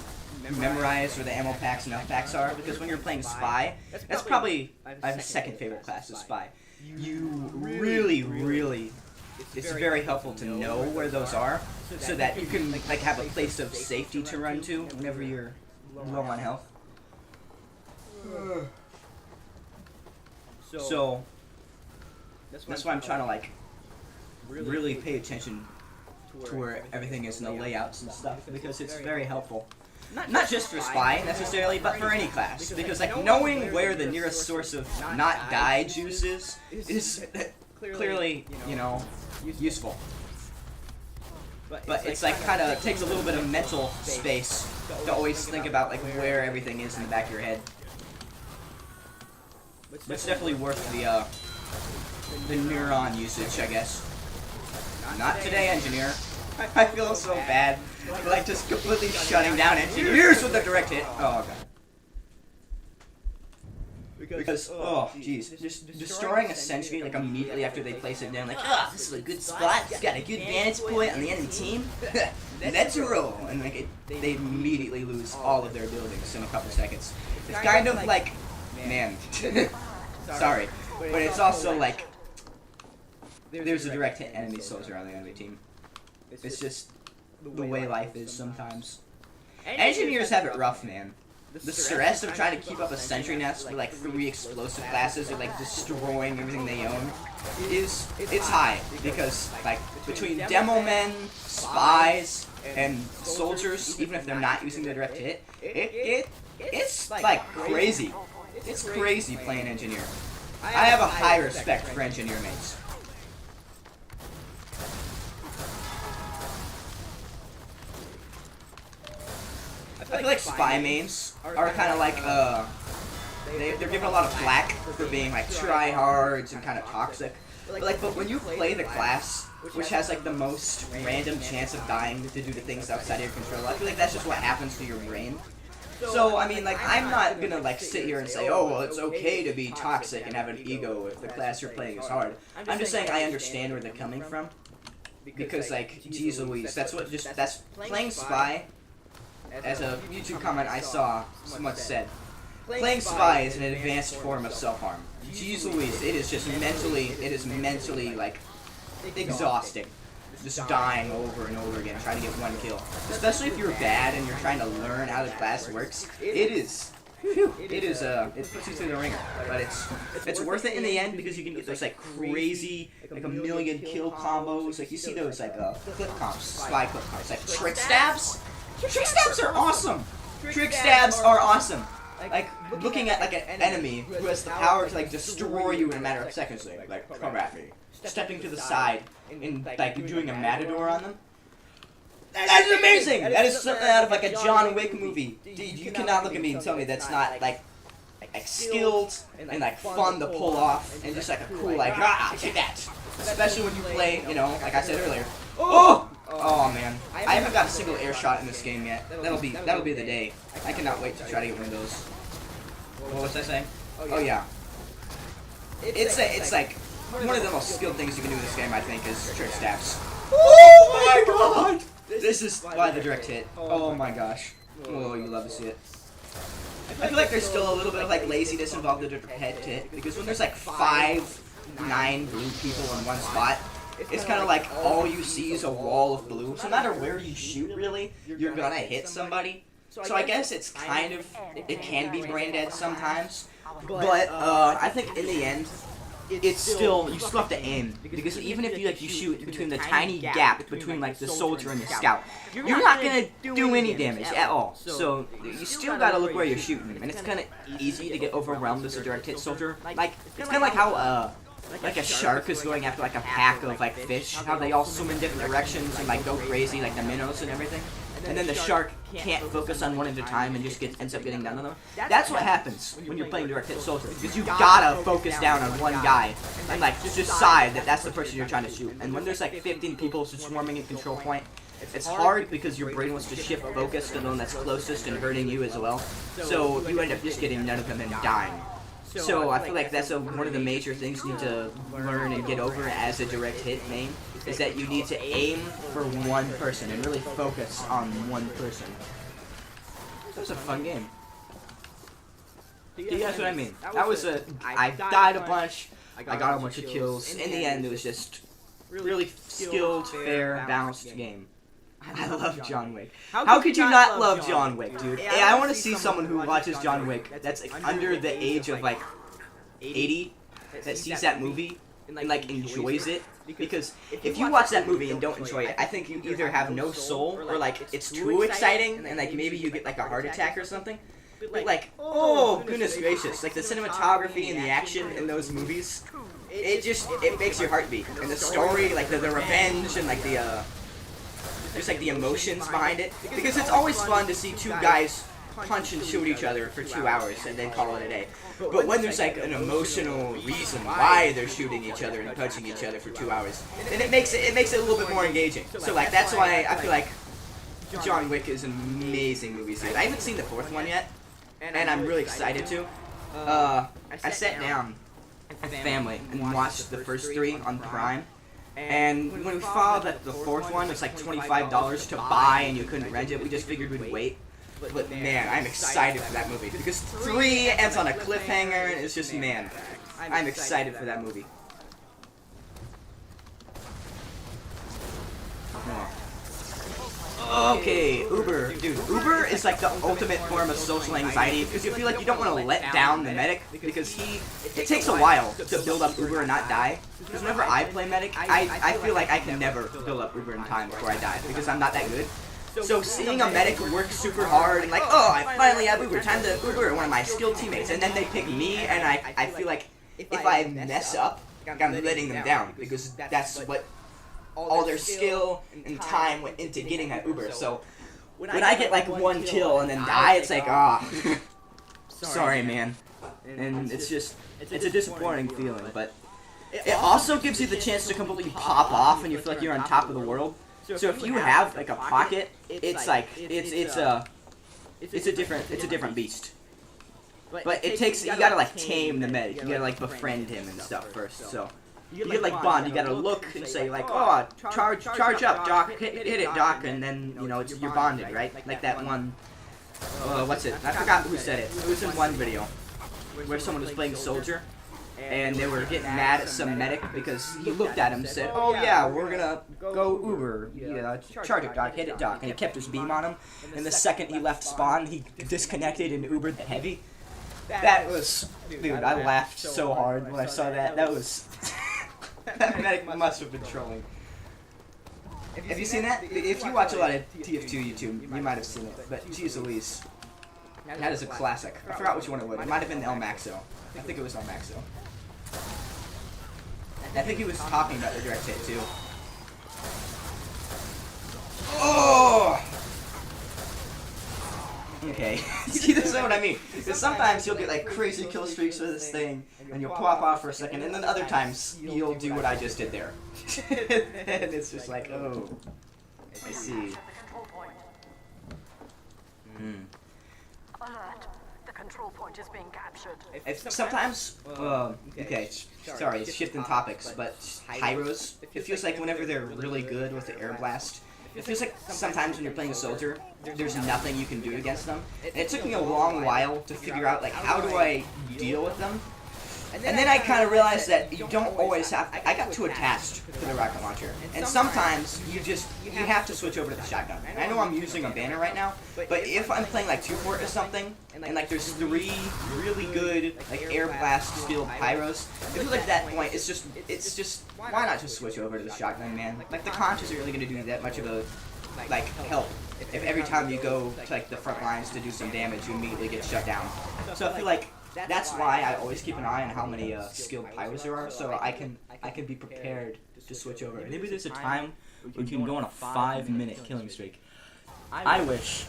memorize where the ammo packs and health packs are, because when you're playing Spy, that's probably my second favorite class is Spy. You really, it's very helpful to know where those are, so that you can like have a place of safety to run to whenever you're low on health. So that's why I'm trying to like really pay attention to where everything is in the layouts and stuff, because it's very helpful. Not just for Spy necessarily, but for any class, because like knowing where the nearest source of not die juice is clearly, you know, useful. But it's like kind of takes a little bit of mental space to always think about like where everything is in the back of your head. But it's definitely worth the neuron usage, I guess. Not today, engineer. I feel so bad for like just completely shutting down engineers with a direct hit. Oh god. Because, oh jeez, just destroying a sentry like immediately after they place it down, like, ah, this is a good spot, it's got a good vantage point on the enemy team, let's roll, and like they immediately lose all of their buildings in a couple seconds. It's kind of like, man, sorry, but it's also like, there's a direct hit enemy soldier on the enemy team. It's just the way life is sometimes. Engineers have it rough, man. The stress of trying to keep up a sentry nest with like 3 explosive classes or like destroying everything they own it's high, because like between demo men, spies, and soldiers, even if they're not using the direct hit, it's like crazy. It's crazy playing engineer. I have a high respect for engineer mates. I feel like Spy mains are kind of like, they're given a lot of flack for being like tryhards and kind of toxic. But when you play the class, which has like the most random chance of dying to do the things outside of your control, I feel like that's just what happens to your brain. So, I mean, like, I'm not gonna like sit here and say, oh, well, it's okay to be toxic and have an ego if the class you're playing is hard. I'm just saying I understand where they're coming from. Because, like, geez Louise, that's playing Spy. As a YouTube comment I saw, someone said, playing Spy is an advanced form of self-harm. Jeez Louise, it is mentally, like, exhausting. Just dying over and over again, trying to get 1 kill. Especially if you're bad and you're trying to learn how the class works. It puts you through the ringer. But it's worth it in the end, because you can get those, like, crazy, like, 1,000,000 kill combos. Like, you see those, like, clip comps, Spy clip comps, like, trick stabs. Trick stabs are awesome! Trick stabs are awesome! Like, looking at, like, an enemy who has the power to, like, destroy you in a matter of seconds, like, come at me. Stepping to the side and, like, doing a matador on them. That's amazing! That is something out of, like, a John Wick movie. Dude, you cannot look at me and tell me that's not, like skilled and, like, fun to pull off, and just, like, a cool, like, ah, take that! Especially when you play, you know, like I said earlier, Oh! Oh man, I haven't got a single air shot in this game yet. That'll be the day. I cannot wait to try to get one of those. What was I saying? Oh yeah. It's like one of the most skilled things you can do in this game, I think, is trick staffs. Oh my god! This is why the direct hit. Oh my gosh. Oh, you love to see it. I feel like there's still a little bit of like laziness involved in the direct hit, because when there's like 9 blue people in one spot, it's kind of like all you see is a wall of blue. So no matter where you shoot, really, you're gonna hit somebody. So I guess it's kind of, it can be brain dead sometimes. But I think in the end, it's still, you still have to aim, because even if you shoot between the tiny gap between like the soldier and the scout, you're not gonna do any damage at all. So you still gotta look where you're shooting, and it's kind of easy to get overwhelmed as a direct hit soldier. Like it's kind of like how like a shark is going after like a pack of like fish, how they all swim in different directions and like go crazy, like the minnows and everything. And then the shark can't focus on one at a time and just ends up getting down on them. That's what happens when you're playing direct hit soldier, because you gotta focus down on one guy and like just decide that that's the person you're trying to shoot. And when there's like 15 people swarming in control point, it's hard because your brain wants to shift focus to the one that's closest and hurting you as well. So you end up just getting none of them and dying. So I feel like that's one of the major things you need to learn and get over as a direct hit main, is that you need to aim for one person and really focus on one person. That was a fun game. Do you guys know what I mean? That was I died a bunch, I got a bunch of kills. In the end, it was just really skilled, fair, balanced game. I love John Wick. How could you not love John Wick, dude? Hey, I want to see someone who watches John Wick that's like under the age of like 80 that sees that movie and like enjoys it. Because if you watch that movie and don't enjoy it, I think you either have no soul or like it's too exciting and like maybe you get like a heart attack or something. But like, oh goodness gracious, like the cinematography and the action in those movies, it makes your heart beat. And the story, like the revenge and like the just like the emotions behind it, because it's always fun to see two guys punch and shoot each other for 2 hours and then call it a day. But when there's like an emotional reason why they're shooting each other and punching each other for 2 hours, then it makes it a little bit more engaging. So like that's why I feel like John Wick is an amazing movie series. I haven't seen the 4th one yet, and I'm really excited to. I sat down with family and watched the first 3 on Prime. And when we found that the 4th one was like $25 to buy and you couldn't rent it, we just figured we'd wait. But man, I'm excited for that movie, because 3 ends on a cliffhanger, and it's just, man, I'm excited for that movie. Okay, Uber. Dude, Uber is like the ultimate form of social anxiety, because you feel like you don't want to let down the medic, because it takes a while to build up Uber and not die. Because whenever I play medic, I feel like I can never build up Uber in time before I die, because I'm not that good. So seeing a medic work super hard and like, oh, I finally have Uber, time to Uber one of my skilled teammates, and then they pick me, and I feel like if I mess up, I'm letting them down, because that's what all their skill and time went into getting that Uber. So when I get like 1 kill and then die, it's like, ah, sorry man. And it's a disappointing feeling, but it also gives you the chance to completely pop off and you feel like you're on top of the world. So if you have like a pocket, it's like it's a different beast. But it takes, you gotta like tame the medic, you gotta like befriend him and stuff first. So you get like bond, you gotta look and say like, oh, charge up, Doc, hit it, Doc, and then you know you're bonded, right? Like that one. What's it? I forgot who said it. It was in one video where someone was playing soldier, and they were getting mad at some medic because he looked at him and said, oh yeah, we're gonna go Uber, charge it, Doc, hit it, Doc, and he kept his beam on him, and the second he left spawn, he disconnected and Ubered the heavy. That was, dude, I laughed so hard when I saw that. That was, that medic must have been trolling. Have you seen that? If you watch a lot of TF2 YouTube, you might have seen it, but geez Louise, that is a classic. I forgot which one it was. It might have been El Maxo. I think it was El Maxo. I think he was talking about the direct hit too. Oh! Okay. See, this is what I mean. Because sometimes you'll get like crazy kill streaks with this thing, and you'll pop off for a second, and then other times you'll do what I just did there. And it's just like, oh, I see. Alert. The control point is being captured. Sometimes, okay, sorry, shifting topics, but pyros, it feels like whenever they're really good with the air blast, it feels like sometimes when you're playing a soldier, there's nothing you can do against them. And it took me a long while to figure out, like, how do I deal with them? And then I kind of realized that you don't always have. I got too attached to the rocket launcher, and sometimes you have to switch over to the shotgun. And I know I'm using a banner right now, but if I'm playing like 2-port or something, and like there's 3 really good like air blast skilled pyros, I feel like at that point it's just why not just switch over to the shotgun, man? Like the conch isn't really gonna do that much of a like help if every time you go to like the front lines to do some damage you immediately get shut down. So I feel like that's why I always keep an eye on how many skilled pyros there are, so I can be prepared to switch over. Maybe there's a time when you can go on a 5-minute killing streak. I wish.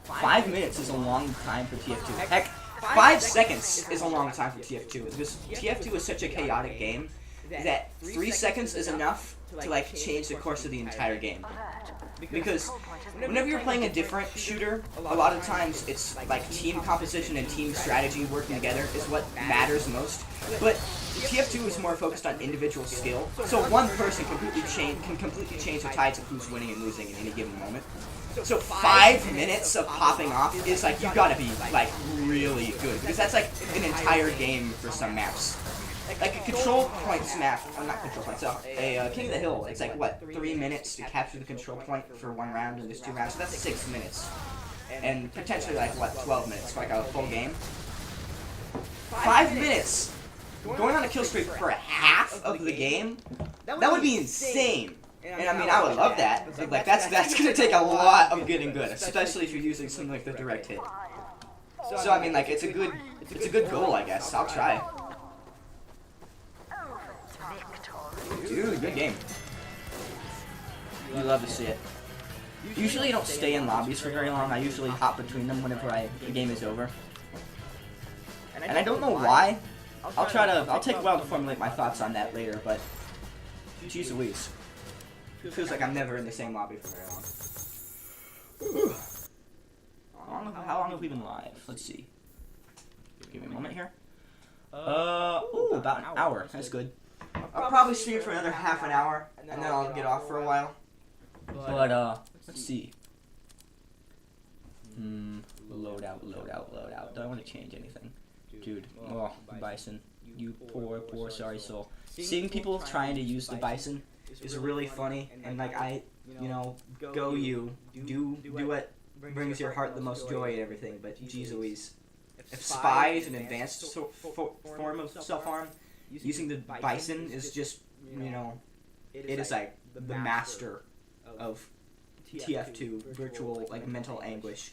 5 minutes is a long time for TF2. Heck, 5 seconds is a long time for TF2. Because TF2 is such a chaotic game that 3 seconds is enough to like change the course of the entire game. Because whenever you're playing a different shooter, a lot of times it's like team composition and team strategy working together is what matters most. But TF2 is more focused on individual skill, so one person can completely change the tides of who's winning and losing in any given moment. So 5 minutes of popping off is like, you gotta be like really good, because that's like an entire game for some maps. Like a control point map, not control point, so a King of the Hill, it's like what, 3 minutes to capture the control point for 1 round, and there's 2 rounds, so that's 6 minutes. And potentially like what, 12 minutes for like a full game. 5 minutes! Going on a kill streak for half of the game? That would be insane! And I mean, I would love that, but like that's gonna take a lot of getting good, especially if you're using something like the direct hit. So I mean, like it's a good goal, I guess. I'll try. Dude, good game. You love to see it. Usually I don't stay in lobbies for very long. I usually hop between them whenever the game is over. And I don't know why. I'll take a while to formulate my thoughts on that later, but jeez Louise. It feels like I'm never in the same lobby for very long. How long have we been live? Let's see. Give me a moment here. About an hour. That's good. I'll probably stream for another half an hour, and then I'll get off for a while. But, let's see. Load out. Do I want to change anything? Dude, oh, Bison. You poor sorry soul. Seeing people trying to use the Bison is really funny, and like go you. Do what brings your heart the most joy and everything, but geez Louise. If Spy is an advanced form of self-harm, using the Bison is just, it is like the master of TF2, virtual, like, mental anguish.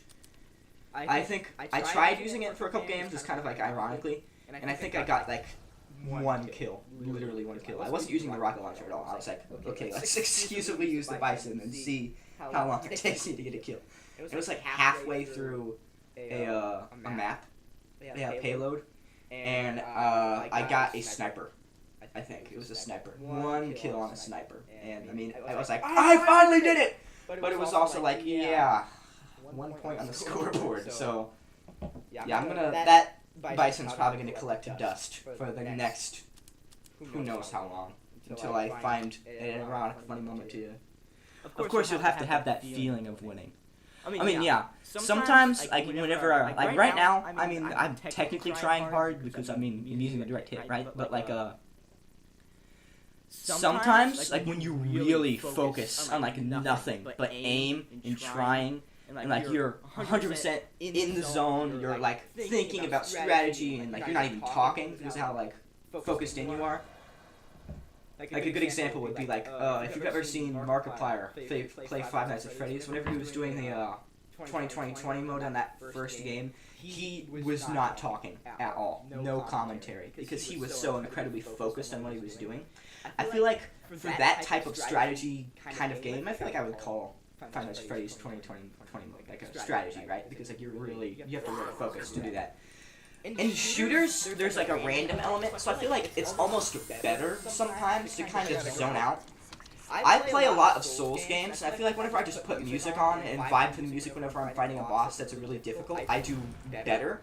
I think I tried using it for a couple games, just kind of like ironically, and I think I got like 1 kill, literally 1 kill. I wasn't using the rocket launcher at all. I was like, okay, let's exclusively use the Bison and see how long it takes me to get a kill. It was like halfway through a map, payload, and I got a sniper. I think it was a sniper. 1 kill on a sniper, and I mean, I was like, I finally did it! But it was also like, yeah, 1 point on the scoreboard. So yeah, that Bison's probably gonna collect dust for the next, who knows how long, until I find an ironic, funny moment to. Of course, you'll have to have that feeling of winning. I mean, yeah. Sometimes, like, whenever like right now, I mean, I'm technically trying hard because I'm using the direct hit, right? But like, sometimes, like, when you really focus on like nothing but aim and trying, and like you're 100% in the zone, you're like thinking about strategy, and like you're not even talking because of how like focused in you are. Like a good example would be like, if you've ever seen Markiplier play Five Nights at Freddy's, whenever he was doing the 20-20-20 mode on that first game, he was not talking at all, no commentary, because he was so incredibly focused on what he was doing. I feel like for that type of strategy kind of game, I feel like I would call Five Nights at Freddy's 2020 like a strategy, right? Because like you have to really focus to do that. In shooters, there's like a random element, so I feel like it's almost better sometimes to kind of zone out. I play a lot of Souls games, and I feel like whenever I just put music on and vibe to the music whenever I'm fighting a boss that's really difficult, I do better.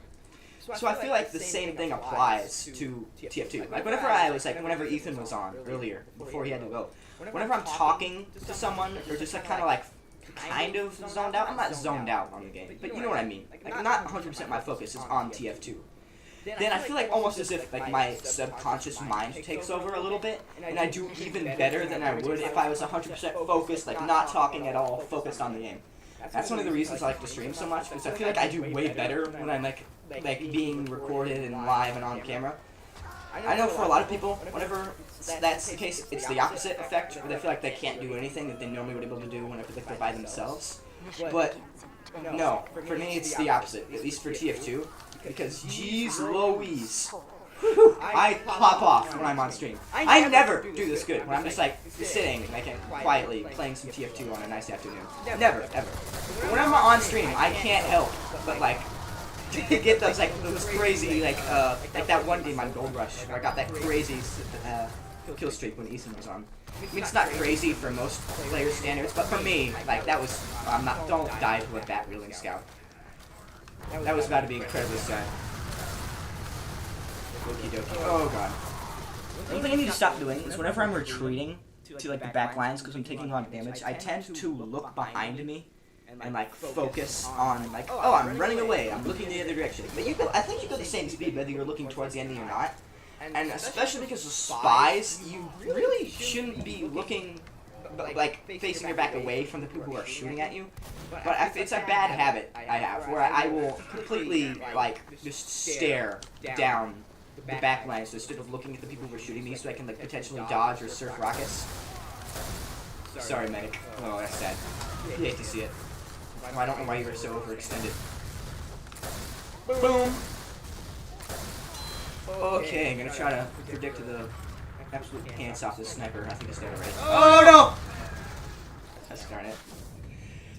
So I feel like the same thing applies to TF2. Like whenever Ethan was on earlier, before he had to go, whenever I'm talking to someone, or just like kind of zoned out, I'm not zoned out on the game, but you know what I mean. Like not 100% my focus is on TF2. Then I feel like almost as if like my subconscious mind takes over a little bit, and I do even better than I would if I was 100% focused, like not talking at all, focused on the game. That's one of the reasons I like to stream so much, because I feel like I do way better when I'm like being recorded and live and on camera. I know for a lot of people, whenever that's the case, it's the opposite effect, where they feel like they can't do anything that they normally would be able to do whenever they're by themselves. But no, for me it's the opposite, at least for TF2. Because jeez Louise, I pop off when I'm on stream. I never do this good when I'm just like sitting like quietly playing some TF2 on a nice afternoon. Never, ever. But when I'm on stream, I can't help but like get those crazy like that one game on Gold Rush where I got that crazy kill streak when Ethan was on. I mean, it's not crazy for most players' standards, but for me, like that was don't die to a bat wielding scout. That was about to be incredibly sad. Okie dokie. Oh god. One thing I need to stop doing is whenever I'm retreating to like the back lines because I'm taking a lot of damage, I tend to look behind me and like focus on like, oh, I'm running away, I'm looking the other direction. But I think you go the same speed whether you're looking towards the enemy or not. And especially because of spies, you really shouldn't be looking like facing your back away from the people who are shooting at you. But it's a bad habit I have where I will completely like just stare down the back lines instead of looking at the people who are shooting me so I can like potentially dodge or surf rockets. Sorry, medic. Oh, that's sad. You hate to see it. Oh, I don't know why you were so overextended. Boom! Okay, I'm gonna try to predict the absolute pants off this sniper. I think it's dead already. Oh no! That's darn it.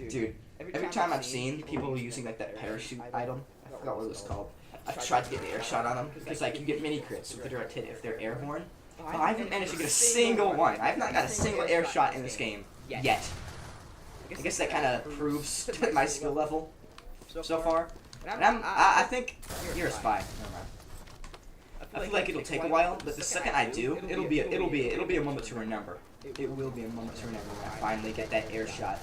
Dude, every time I've seen people using like that parachute item, I forgot what it was called, I've tried to get an air shot on them, because like you get mini crits if they're airborne. But I haven't managed to get a single one. I've not got a single air shot in this game yet. I guess that kind of proves my skill level so far. And I think you're a spy. Never mind. I feel like it'll take a while, but the second I do, it'll be a moment to remember. It will be a moment to remember when I finally get that air shot.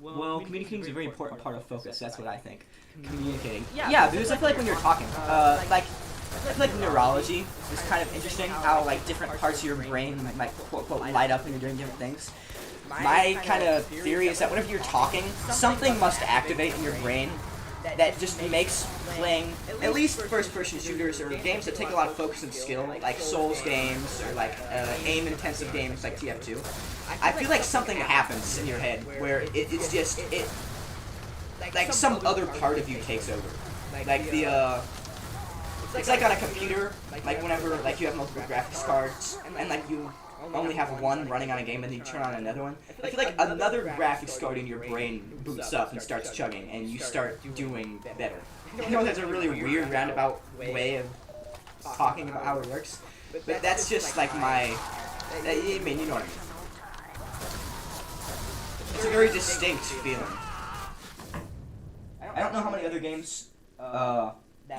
Well, communicating is a very important part of focus. That's what I think. Communicating. Yeah, because I feel like when you're talking, I feel like neurology is kind of interesting. How like different parts of your brain like quote light up when you're doing different things. My kind of theory is that whenever you're talking, something must activate in your brain that just makes playing at least first-person shooters or games that take a lot of focus and skill, like Souls games or like aim-intensive games like TF2. I feel like something happens in your head where it's just like some other part of you takes over. Like it's like on a computer, like whenever like you have multiple graphics cards and like you only have one running on a game and then you turn on another one. I feel like another graphics card in your brain boots up and starts chugging and you start doing better. I know that's a really weird roundabout way of talking about how it works, but that's just like my, I mean, you know what I mean. It's a very distinct feeling. I don't know how many other games that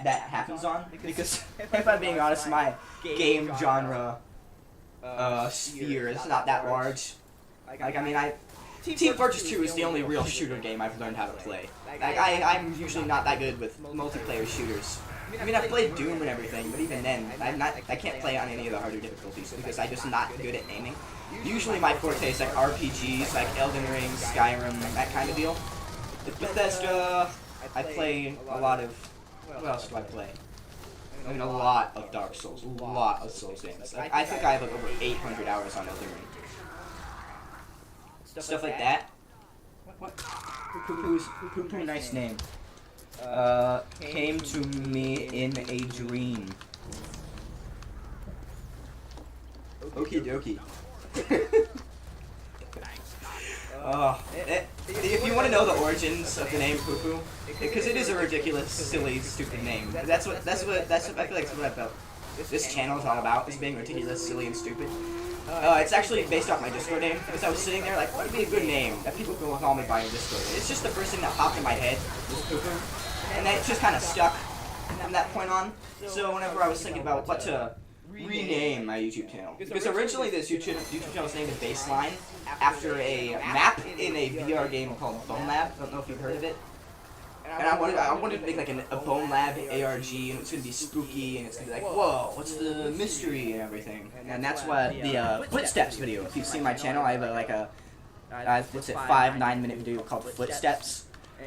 happens on, because if I'm being honest, my game genre sphere is not that large. Like, I mean, Team Fortress 2 is the only real shooter game I've learned how to play. Like, I'm usually not that good with multiplayer shooters. I mean, I've played Doom and everything, but even then, I can't play on any of the harder difficulties because I'm just not good at aiming. Usually my forte is like RPGs, like Elden Ring, Skyrim, that kind of deal. With Bethesda, I play a lot of, what else do I play? I mean, a lot of Dark Souls, a lot of Souls games. I think I have like over 800 hours on Elden Ring. Stuff like that. What? Poo-poo, nice name. Came to me in a dream. Okie dokie. If you want to know the origins of the name Poo Poo, because it is a ridiculous, silly, stupid name. That's what I feel like that's what I felt. This channel is all about, is being ridiculous, silly, and stupid. It's actually based off my Discord name, because I was sitting there like, what would be a good name that people can call me by in Discord? It's just the first thing that popped in my head was Poo Poo, and then it just kind of stuck from that point on. So whenever I was thinking about what to rename my YouTube channel, because originally this YouTube channel was named Baseline after a map in a VR game called Bone Lab. I don't know if you've heard of it. And I wanted to make like a Bone Lab ARG, and it's gonna be spooky, and it's gonna be like, whoa, what's the mystery and everything. And that's what the Footsteps video. If you've seen my channel, I have what's it, 5-9 minute video called Footsteps.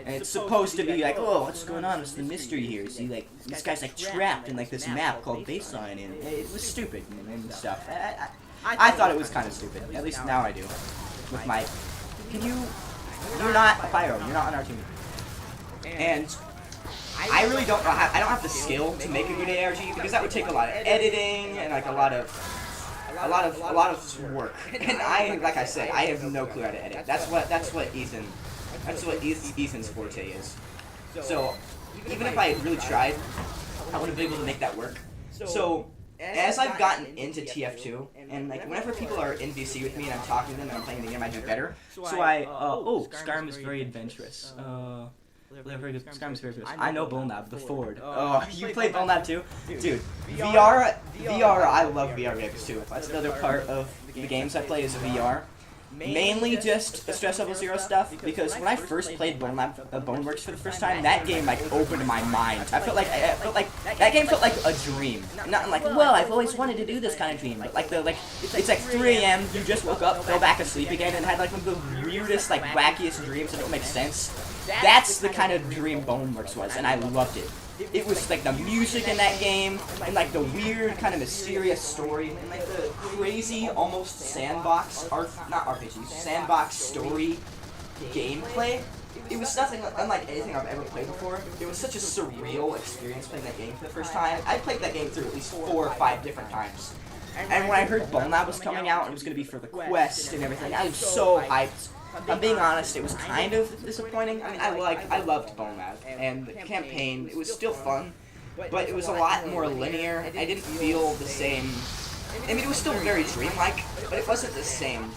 And it's supposed to be like, oh, what's going on? What's the mystery here? See, like, this guy's like trapped in like this map called Baseline, and it was stupid and stuff. I thought it was kind of stupid. At least now I do. With my, you're not Pyro. You're not on our team. And I really don't know I don't have the skill to make a good ARG, because that would take a lot of editing and like a lot of work. And like I say, I have no clue how to edit. That's what Ethan's forte is. So even if I had really tried, I wouldn't be able to make that work. So as I've gotten into TF2, and like whenever people are in VC with me and I'm talking to them and I'm playing the game, I do better. So Skyrim is very adventurous. Skyrim is very adventurous. I know Bone Lab, the Ford. Oh, you played Bone Lab too? Dude, VR, I love VR games too. That's another part of the games I play is VR. Mainly just Stress Level 0 stuff, because when I first played Boneworks for the first time, that game like opened my mind. I felt like that game felt like a dream. Not like, well, I've always wanted to do this kind of dream. Like it's like 3 AM, you just woke up, fell back asleep again, and had like one of the weirdest, like wackiest dreams that don't make sense. That's the kind of dream Boneworks was, and I loved it. It was like the music in that game, and like the weird kind of mysterious story, and like the crazy almost sandbox sandbox story gameplay. It was nothing unlike anything I've ever played before. It was such a surreal experience playing that game for the first time. I played that game through at least 4 or 5 different times. And when I heard Bone Lab was coming out and it was going to be for the quest and everything, I was so hyped. I'm being honest, it was kind of disappointing. I mean, I loved Bone Lab, and the campaign, it was still fun, but it was a lot more linear. I didn't feel the same. I mean, it was still very dreamlike, but it wasn't the same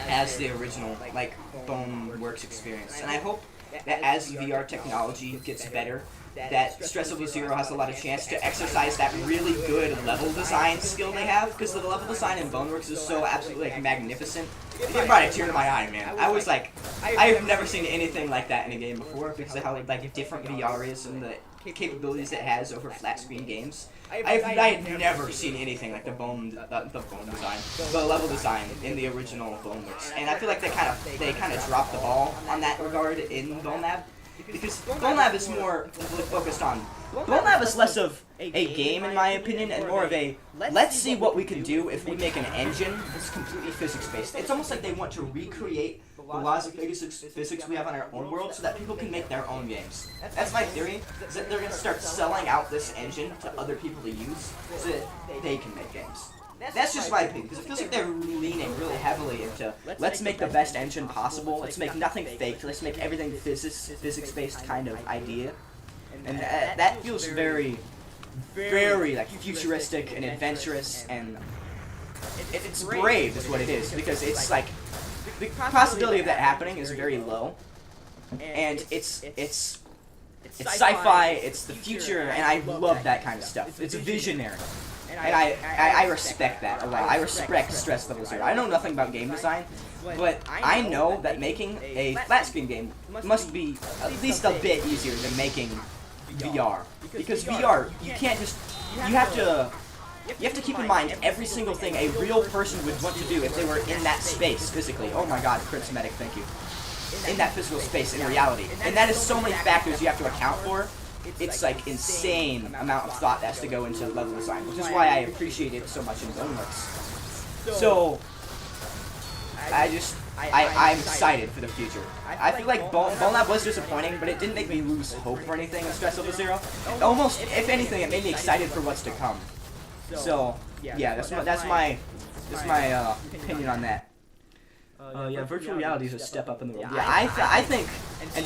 as the original, like, Boneworks experience. And I hope that as VR technology gets better, that Stress Level 0 has a lot of chance to exercise that really good level design skill they have, because the level design in Boneworks is so absolutely like magnificent. It brought a tear to my eye, man. I was like, I have never seen anything like that in a game before, because of how like different VR is and the capabilities it has over flat screen games. I had never seen anything like the level design in the original Boneworks, and I feel like they kind of dropped the ball on that regard in Bone Lab. Because Bone Lab is more focused on... Bone Lab is less of a game, in my opinion, and more of a, let's see what we can do if we make an engine that's completely physics-based. It's almost like they want to recreate the laws of physics we have on our own world so that people can make their own games. That's my theory, is that they're going to start selling out this engine to other people to use so that they can make games. That's just my opinion, because it feels like they're leaning really heavily into, let's make the best engine possible, let's make nothing fake, let's make everything physics-based kind of idea. And that feels very, very like futuristic and adventurous, and it's brave is what it is, because it's like, the possibility of that happening is very low, and it's sci-fi, it's the future, and I love that kind of stuff. It's visionary. And I respect that a lot. I respect Stress Level 0. I know nothing about game design, but I know that making a flat screen game must be at least a bit easier than making VR. Because VR, you can't just, you have to keep in mind every single thing a real person would want to do if they were in that space physically. Oh my god, Prince Medic, thank you. In that physical space, in reality. And that is so many factors you have to account for. It's like insane amount of thought that has to go into level design, which is why I appreciate it so much in Boneworks. So I'm excited for the future. I feel like Bone Lab was disappointing, but it didn't make me lose hope or anything in Stress Level 0. Almost, if anything, it made me excited for what's to come. So yeah, that's my opinion on that. yeah, virtual reality is a step up in the world. Yeah, I think, and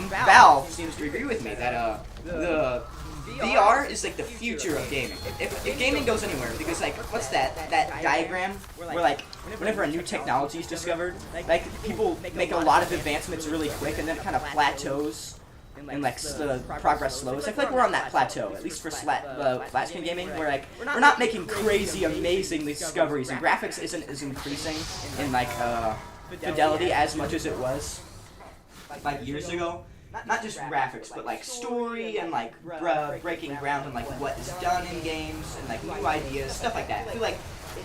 Valve seems to agree with me that the VR is like the future of gaming. If gaming goes anywhere, because like, what's that diagram where like, whenever a new technology is discovered, like people make a lot of advancements really quick and then it kind of plateaus and like the progress slows. I feel like we're on that plateau, at least for flat screen gaming, where like we're not making crazy, amazing discoveries, and graphics isn't as increasing in like fidelity as much as it was like years ago. Not just graphics, but like story and like breaking ground on like what is done in games and like new ideas, stuff like that. I feel like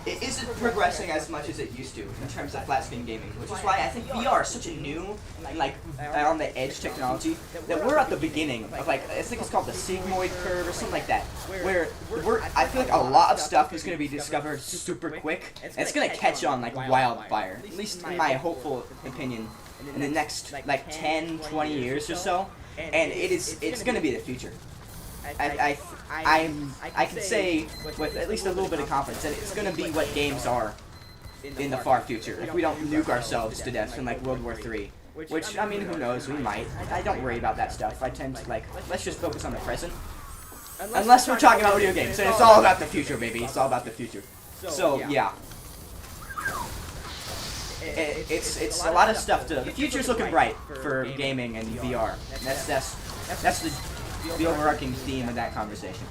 it isn't progressing as much as it used to in terms of flat screen gaming, which is why I think VR is such a new and like on the edge technology that we're at the beginning of like, I think it's called the sigmoid curve or something like that, where I feel like a lot of stuff is going to be discovered super quick and it's going to catch on like wildfire, at least in my hopeful opinion, in the next like 10, 20 years or so, and it's going to be the future. I can say with at least a little bit of confidence that it's going to be what games are in the far future. If we don't nuke ourselves to death in like World War III, which, I mean, who knows, we might. I don't worry about that stuff. I tend to like, let's just focus on the present. Unless we're talking about video games, and it's all about the future, baby. It's all about the future. So, yeah. It's a lot of stuff to, the future's looking bright for gaming and VR. That's the overarching theme of that conversation.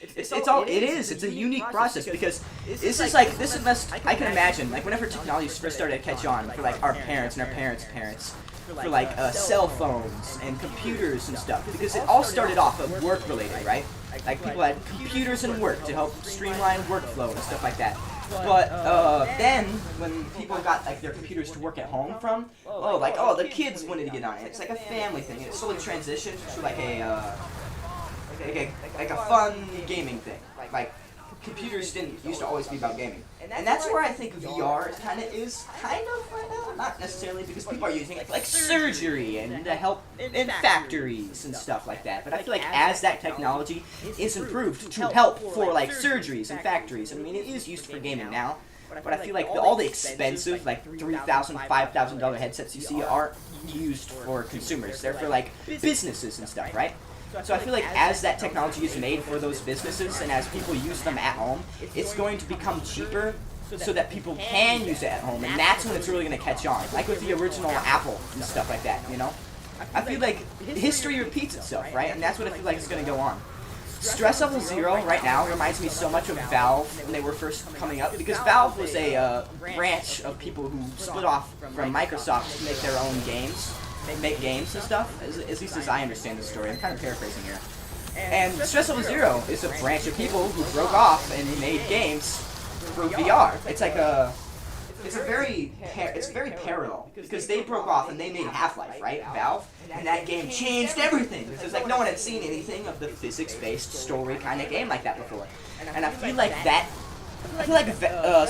It's a unique process because this is best I can imagine, like whenever technology first started to catch on for like our parents and our parents' parents, for like cell phones and computers and stuff, because it all started off of work related, right? Like people had computers and work to help streamline workflow and stuff like that. But then when people got like their computers to work at home from, the kids wanted to get on it. It's like a family thing, and it slowly transitioned to like a fun gaming thing. Like computers didn't used to always be about gaming, and that's where I think VR kind of right now. Not necessarily because people are using it for like surgery and to help in factories and stuff like that. But I feel like as that technology is improved to help for like surgeries and factories, I mean it is used for gaming now. But I feel like all the expensive, like $3,000, $5,000 headsets you see aren't used for consumers. They're for like businesses and stuff, right? So I feel like as that technology is made for those businesses and as people use them at home, it's going to become cheaper so that people can use it at home, and that's when it's really going to catch on. Like with the original Apple and stuff like that, you know? I feel like history repeats itself, right? And that's what I feel like is going to go on. Stress Level Zero right now reminds me so much of Valve when they were first coming up, because Valve was a branch of people who split off from Microsoft to make their own games. Make games and stuff, at least as I understand the story. I'm kind of paraphrasing here. And Stress Level Zero is a branch of people who broke off and made games for VR. It's like it's very parallel, because they broke off and they made Half-Life, right, Valve? And that game changed everything, because like no one had seen anything of the physics-based story kind of game like that before. And I feel like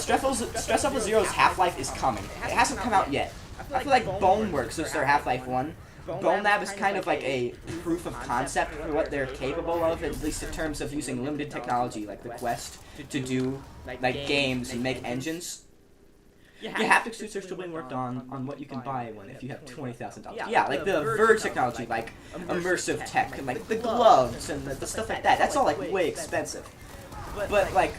Stress Level Zero's Half-Life is coming. It hasn't come out yet. I feel like Boneworks is their Half-Life 1. Bone Lab is kind of like a proof of concept for what they're capable of, at least in terms of using limited technology like the Quest to do like games and make engines. The haptic suits are still being worked on what you can buy one if you have $20,000. Yeah, like the Verge technology, like immersive tech, and like the gloves and the stuff like that. That's all like way expensive. But like,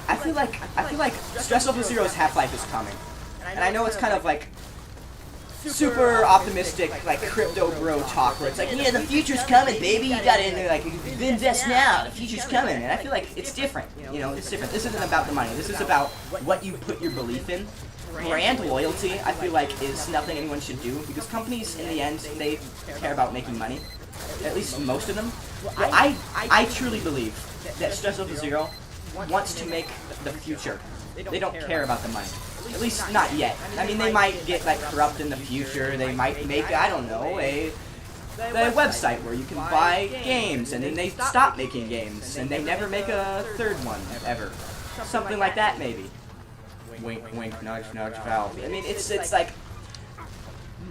I feel like Stress Level Zero's Half-Life is coming. And I know it's kind of like super optimistic, like crypto bro talk, where it's like, yeah, the future's coming, baby. You gotta like invest now. The future's coming, and I feel like it's different. You know, it's different. This isn't about the money. This is about what you put your belief in. Brand loyalty, I feel like, is nothing anyone should do, because companies, in the end, they care about making money. At least most of them. Well, I truly believe that Stress Level Zero wants to make the future. They don't care about the money. At least not yet. I mean, they might get like corrupt in the future. They might make, I don't know, a website where you can buy games, and then they stop making games, and they never make a third one ever. Something like that, maybe. Wink, wink, nudge, nudge, Valve. I mean, it's like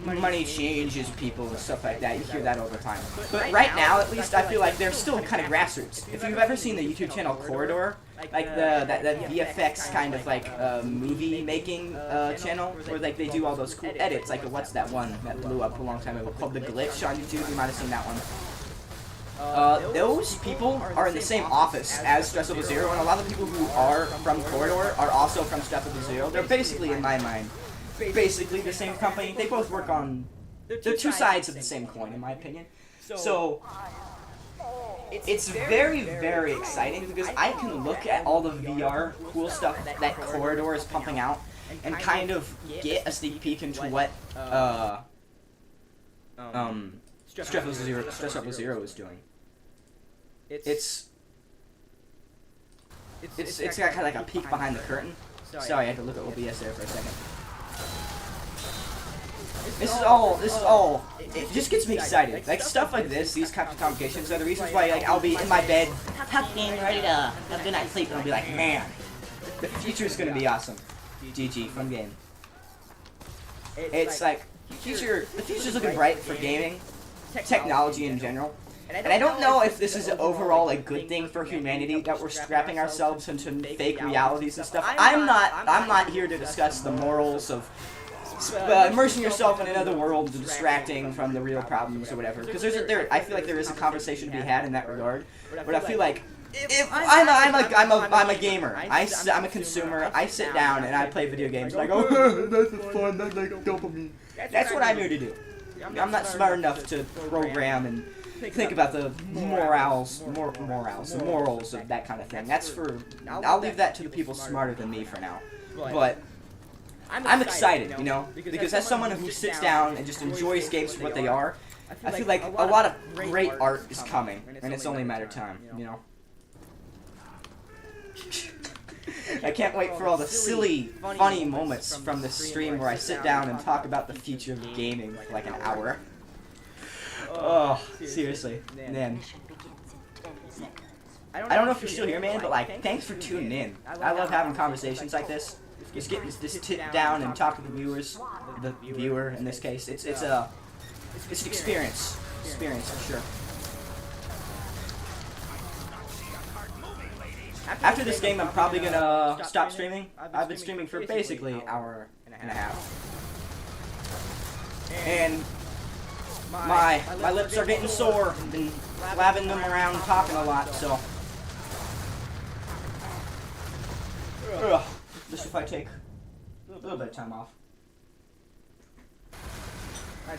money changes people and stuff like that. You hear that all the time. But right now, at least, I feel like they're still kind of grassroots. If you've ever seen the YouTube channel Corridor, like that VFX kind of like movie making channel where like they do all those cool edits. Like what's that one that blew up a long time ago called The Glitch on YouTube? You might have seen that one. Those people are in the same office as Stress Level Zero, and a lot of the people who are from Corridor are also from Stress Level Zero. They're basically, in my mind, basically the same company. They both work on... They're two sides of the same coin, in my opinion. So, it's very, very exciting because I can look at all the VR cool stuff that Corridor is pumping out and kind of get a sneak peek into what, Stress Level Zero is doing. It's got kind of like a peek behind the curtain. Sorry, I had to look at OBS there for a second. This is all, it just gets me excited. Like, stuff like this, these kinds of complications are the reasons why, like, I'll be in my bed, tucked in, ready to have a good night's sleep, and I'll be like, man, the future's gonna be awesome. GG, fun game. It's like, the future's looking bright for gaming, technology in general. And I don't know if this is overall a good thing for humanity that we're strapping ourselves into fake realities and stuff. I'm not here to discuss the morals of immersing yourself in another world and distracting from the real problems or whatever. Because I feel like there is a conversation to be had in that regard. But I feel like if I'm a gamer. I'm a consumer. I sit down and I play video games. Like, oh, that's fun. That's like dopamine. That's what I'm here to do. I'm not smart enough to program and think about the morals of that kind of thing. That's for... I'll leave that to the people smarter than me for now. But I'm excited, you know, because as someone who sits down and just enjoys games for what they are, I feel like a lot of great art is coming, and it's only a matter of time, you know. I can't wait for all the silly, funny moments from this stream where I sit down and talk about the future of gaming for like an hour. Oh, seriously, man. I don't know if you're still here, man, but like, thanks for tuning in. I love having conversations like this. Just getting this sit down and talk to the viewers, the viewer in this case. It's an experience for sure. After this game, I'm probably gonna stop streaming. I've been streaming for basically an hour and a half, and my lips are getting sore. I've been flapping them around, talking a lot, so. Just if I take a little bit of time off.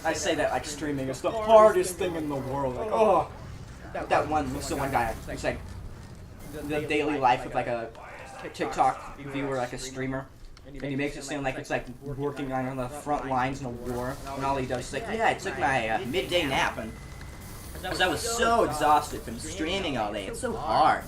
I say that like streaming is the hardest thing in the world. Like, oh, that one guy. It's like the daily life of like a TikTok viewer, like a streamer, and he makes it seem like it's like working on the front lines in a war. And all he does is like, yeah, I took my midday nap, and because I was so exhausted from streaming all day. It's so hard.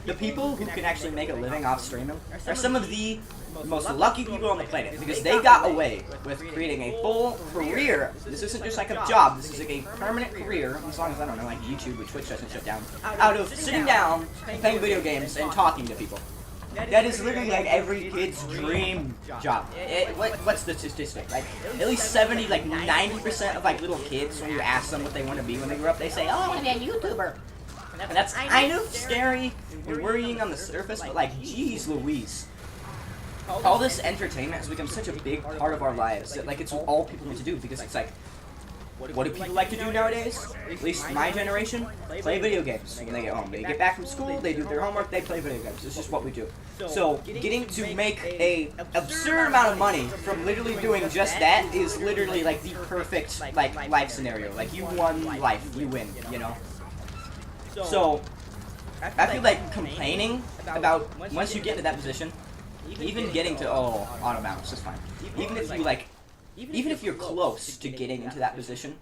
The people who can actually make a living off streaming are some of the most lucky people on the planet, because they got away with creating a full career. This isn't just like a job, this is like a permanent career, as long as, I don't know, like YouTube or Twitch doesn't shut down, out of sitting down, playing video games, and talking to people. That is literally like every kid's dream job. What's the statistic? Like, at least 70, like 90% of like little kids, when you ask them what they want to be when they grow up, they say, oh, I want to be a YouTuber. And that's kind of scary and worrying on the surface, but like, geez Louise. All this entertainment has become such a big part of our lives that like it's all people need to do, because it's like, what do people like to do nowadays? At least my generation, play video games when they get home. They get back from school, they do their homework, they play video games. It's just what we do. So getting to make a absurd amount of money from literally doing just that is literally like the perfect like life scenario. Like, you won life, you win, you know. So I feel like complaining about once you get to that position, even getting to auto mounts is fine. Even if you're close to getting into that position,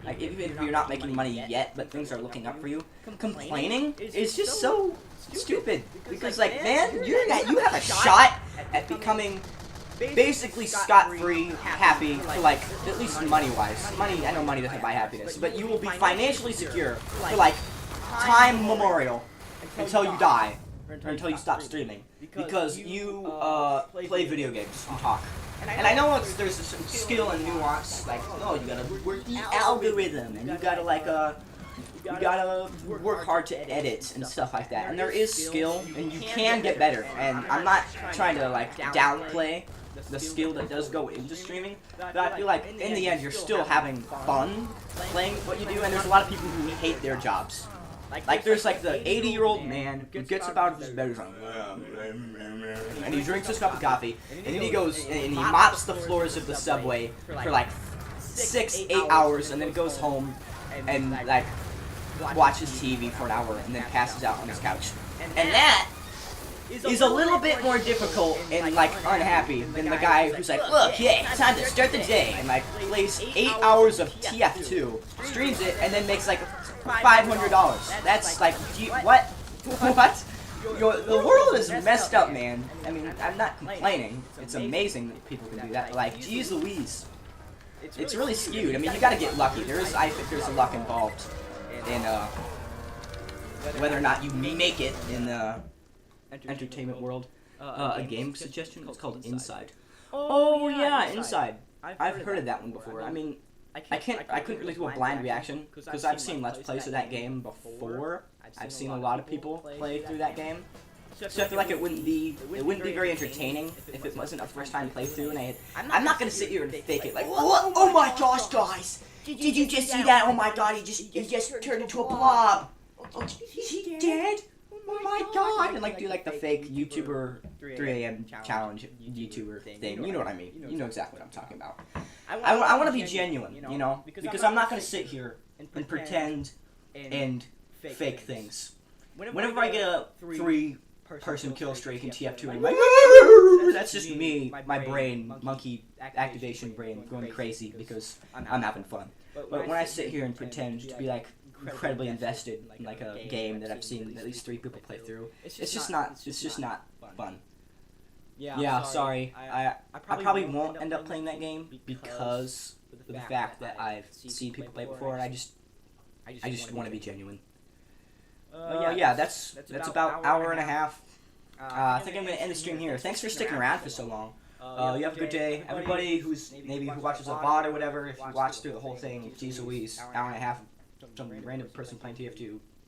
like even if you're not making money yet, but things are looking up for you, complaining is just so stupid. Because like, man, you have a shot at becoming basically scot-free, happy, for like, at least money-wise. Money, I know money doesn't buy happiness, but you will be financially secure for like time memorial until you die, or until you stop streaming, because you play video games and talk. And I know there's some skill and nuance, like, oh, you gotta work the algorithm, and you gotta like you gotta work hard to edit and stuff like that. And there is skill, and you can get better. And I'm not trying to like downplay the skill that does go into streaming, but I feel like in the end you're still having fun playing what you do. And there's a lot of people who hate their jobs. Like there's like the 80-year-old man who gets up out of his bed and he drinks his cup of coffee, and then he goes and he mops the floors of the subway for like 6-8 hours, and then goes home and like watches TV for an hour and then passes out on his couch. And that is a little bit more difficult and like unhappy than the guy who's like, look, yeah, time to start the day, and like plays 8 hours of TF2, streams it, and then makes like $500. That's like, what? What? The world is messed up, man. I mean, I'm not complaining. It's amazing that people can do that. But like, geez Louise, it's really skewed. I mean, you gotta get lucky. I think there's a luck involved in whether or not you make it in the entertainment world. A game suggestion. It's called Inside. Oh yeah, Inside. I've heard of that one before. I mean, I couldn't really do a blind reaction because I've seen Let's Plays of that game before. I've seen a lot of people play through that game, so I feel like it wouldn't be very entertaining if it wasn't a first time playthrough. And I'm not gonna sit here and fake it like, what? Oh my gosh, guys! Did you just see that? Oh my god, he just turned into a blob. Oh, is he dead? Oh my god! And like do like the fake YouTuber 3 a.m. challenge YouTuber thing. You know what I mean? You know exactly what I'm talking about. I want to be genuine, you know, because I'm not gonna sit here and pretend and fake things. Whenever I get a 3-person kill streak in TF2, I'm like, that's just me, my brain, monkey activation brain, going crazy because I'm having fun. But when I sit here and pretend to be like incredibly invested in like a game that I've seen at least 3 people play through, it's just not fun. Yeah, sorry. I probably won't end up playing that game because of the fact that I've seen people play before, and I just want to be genuine. Yeah, that's about hour and a half. I think I'm gonna end the stream here. Thanks for sticking around for so long. You have a good day. Everybody who watches a VOD or whatever, if you watch through the whole thing, geez Louise, hour and a half of some random person playing TF2.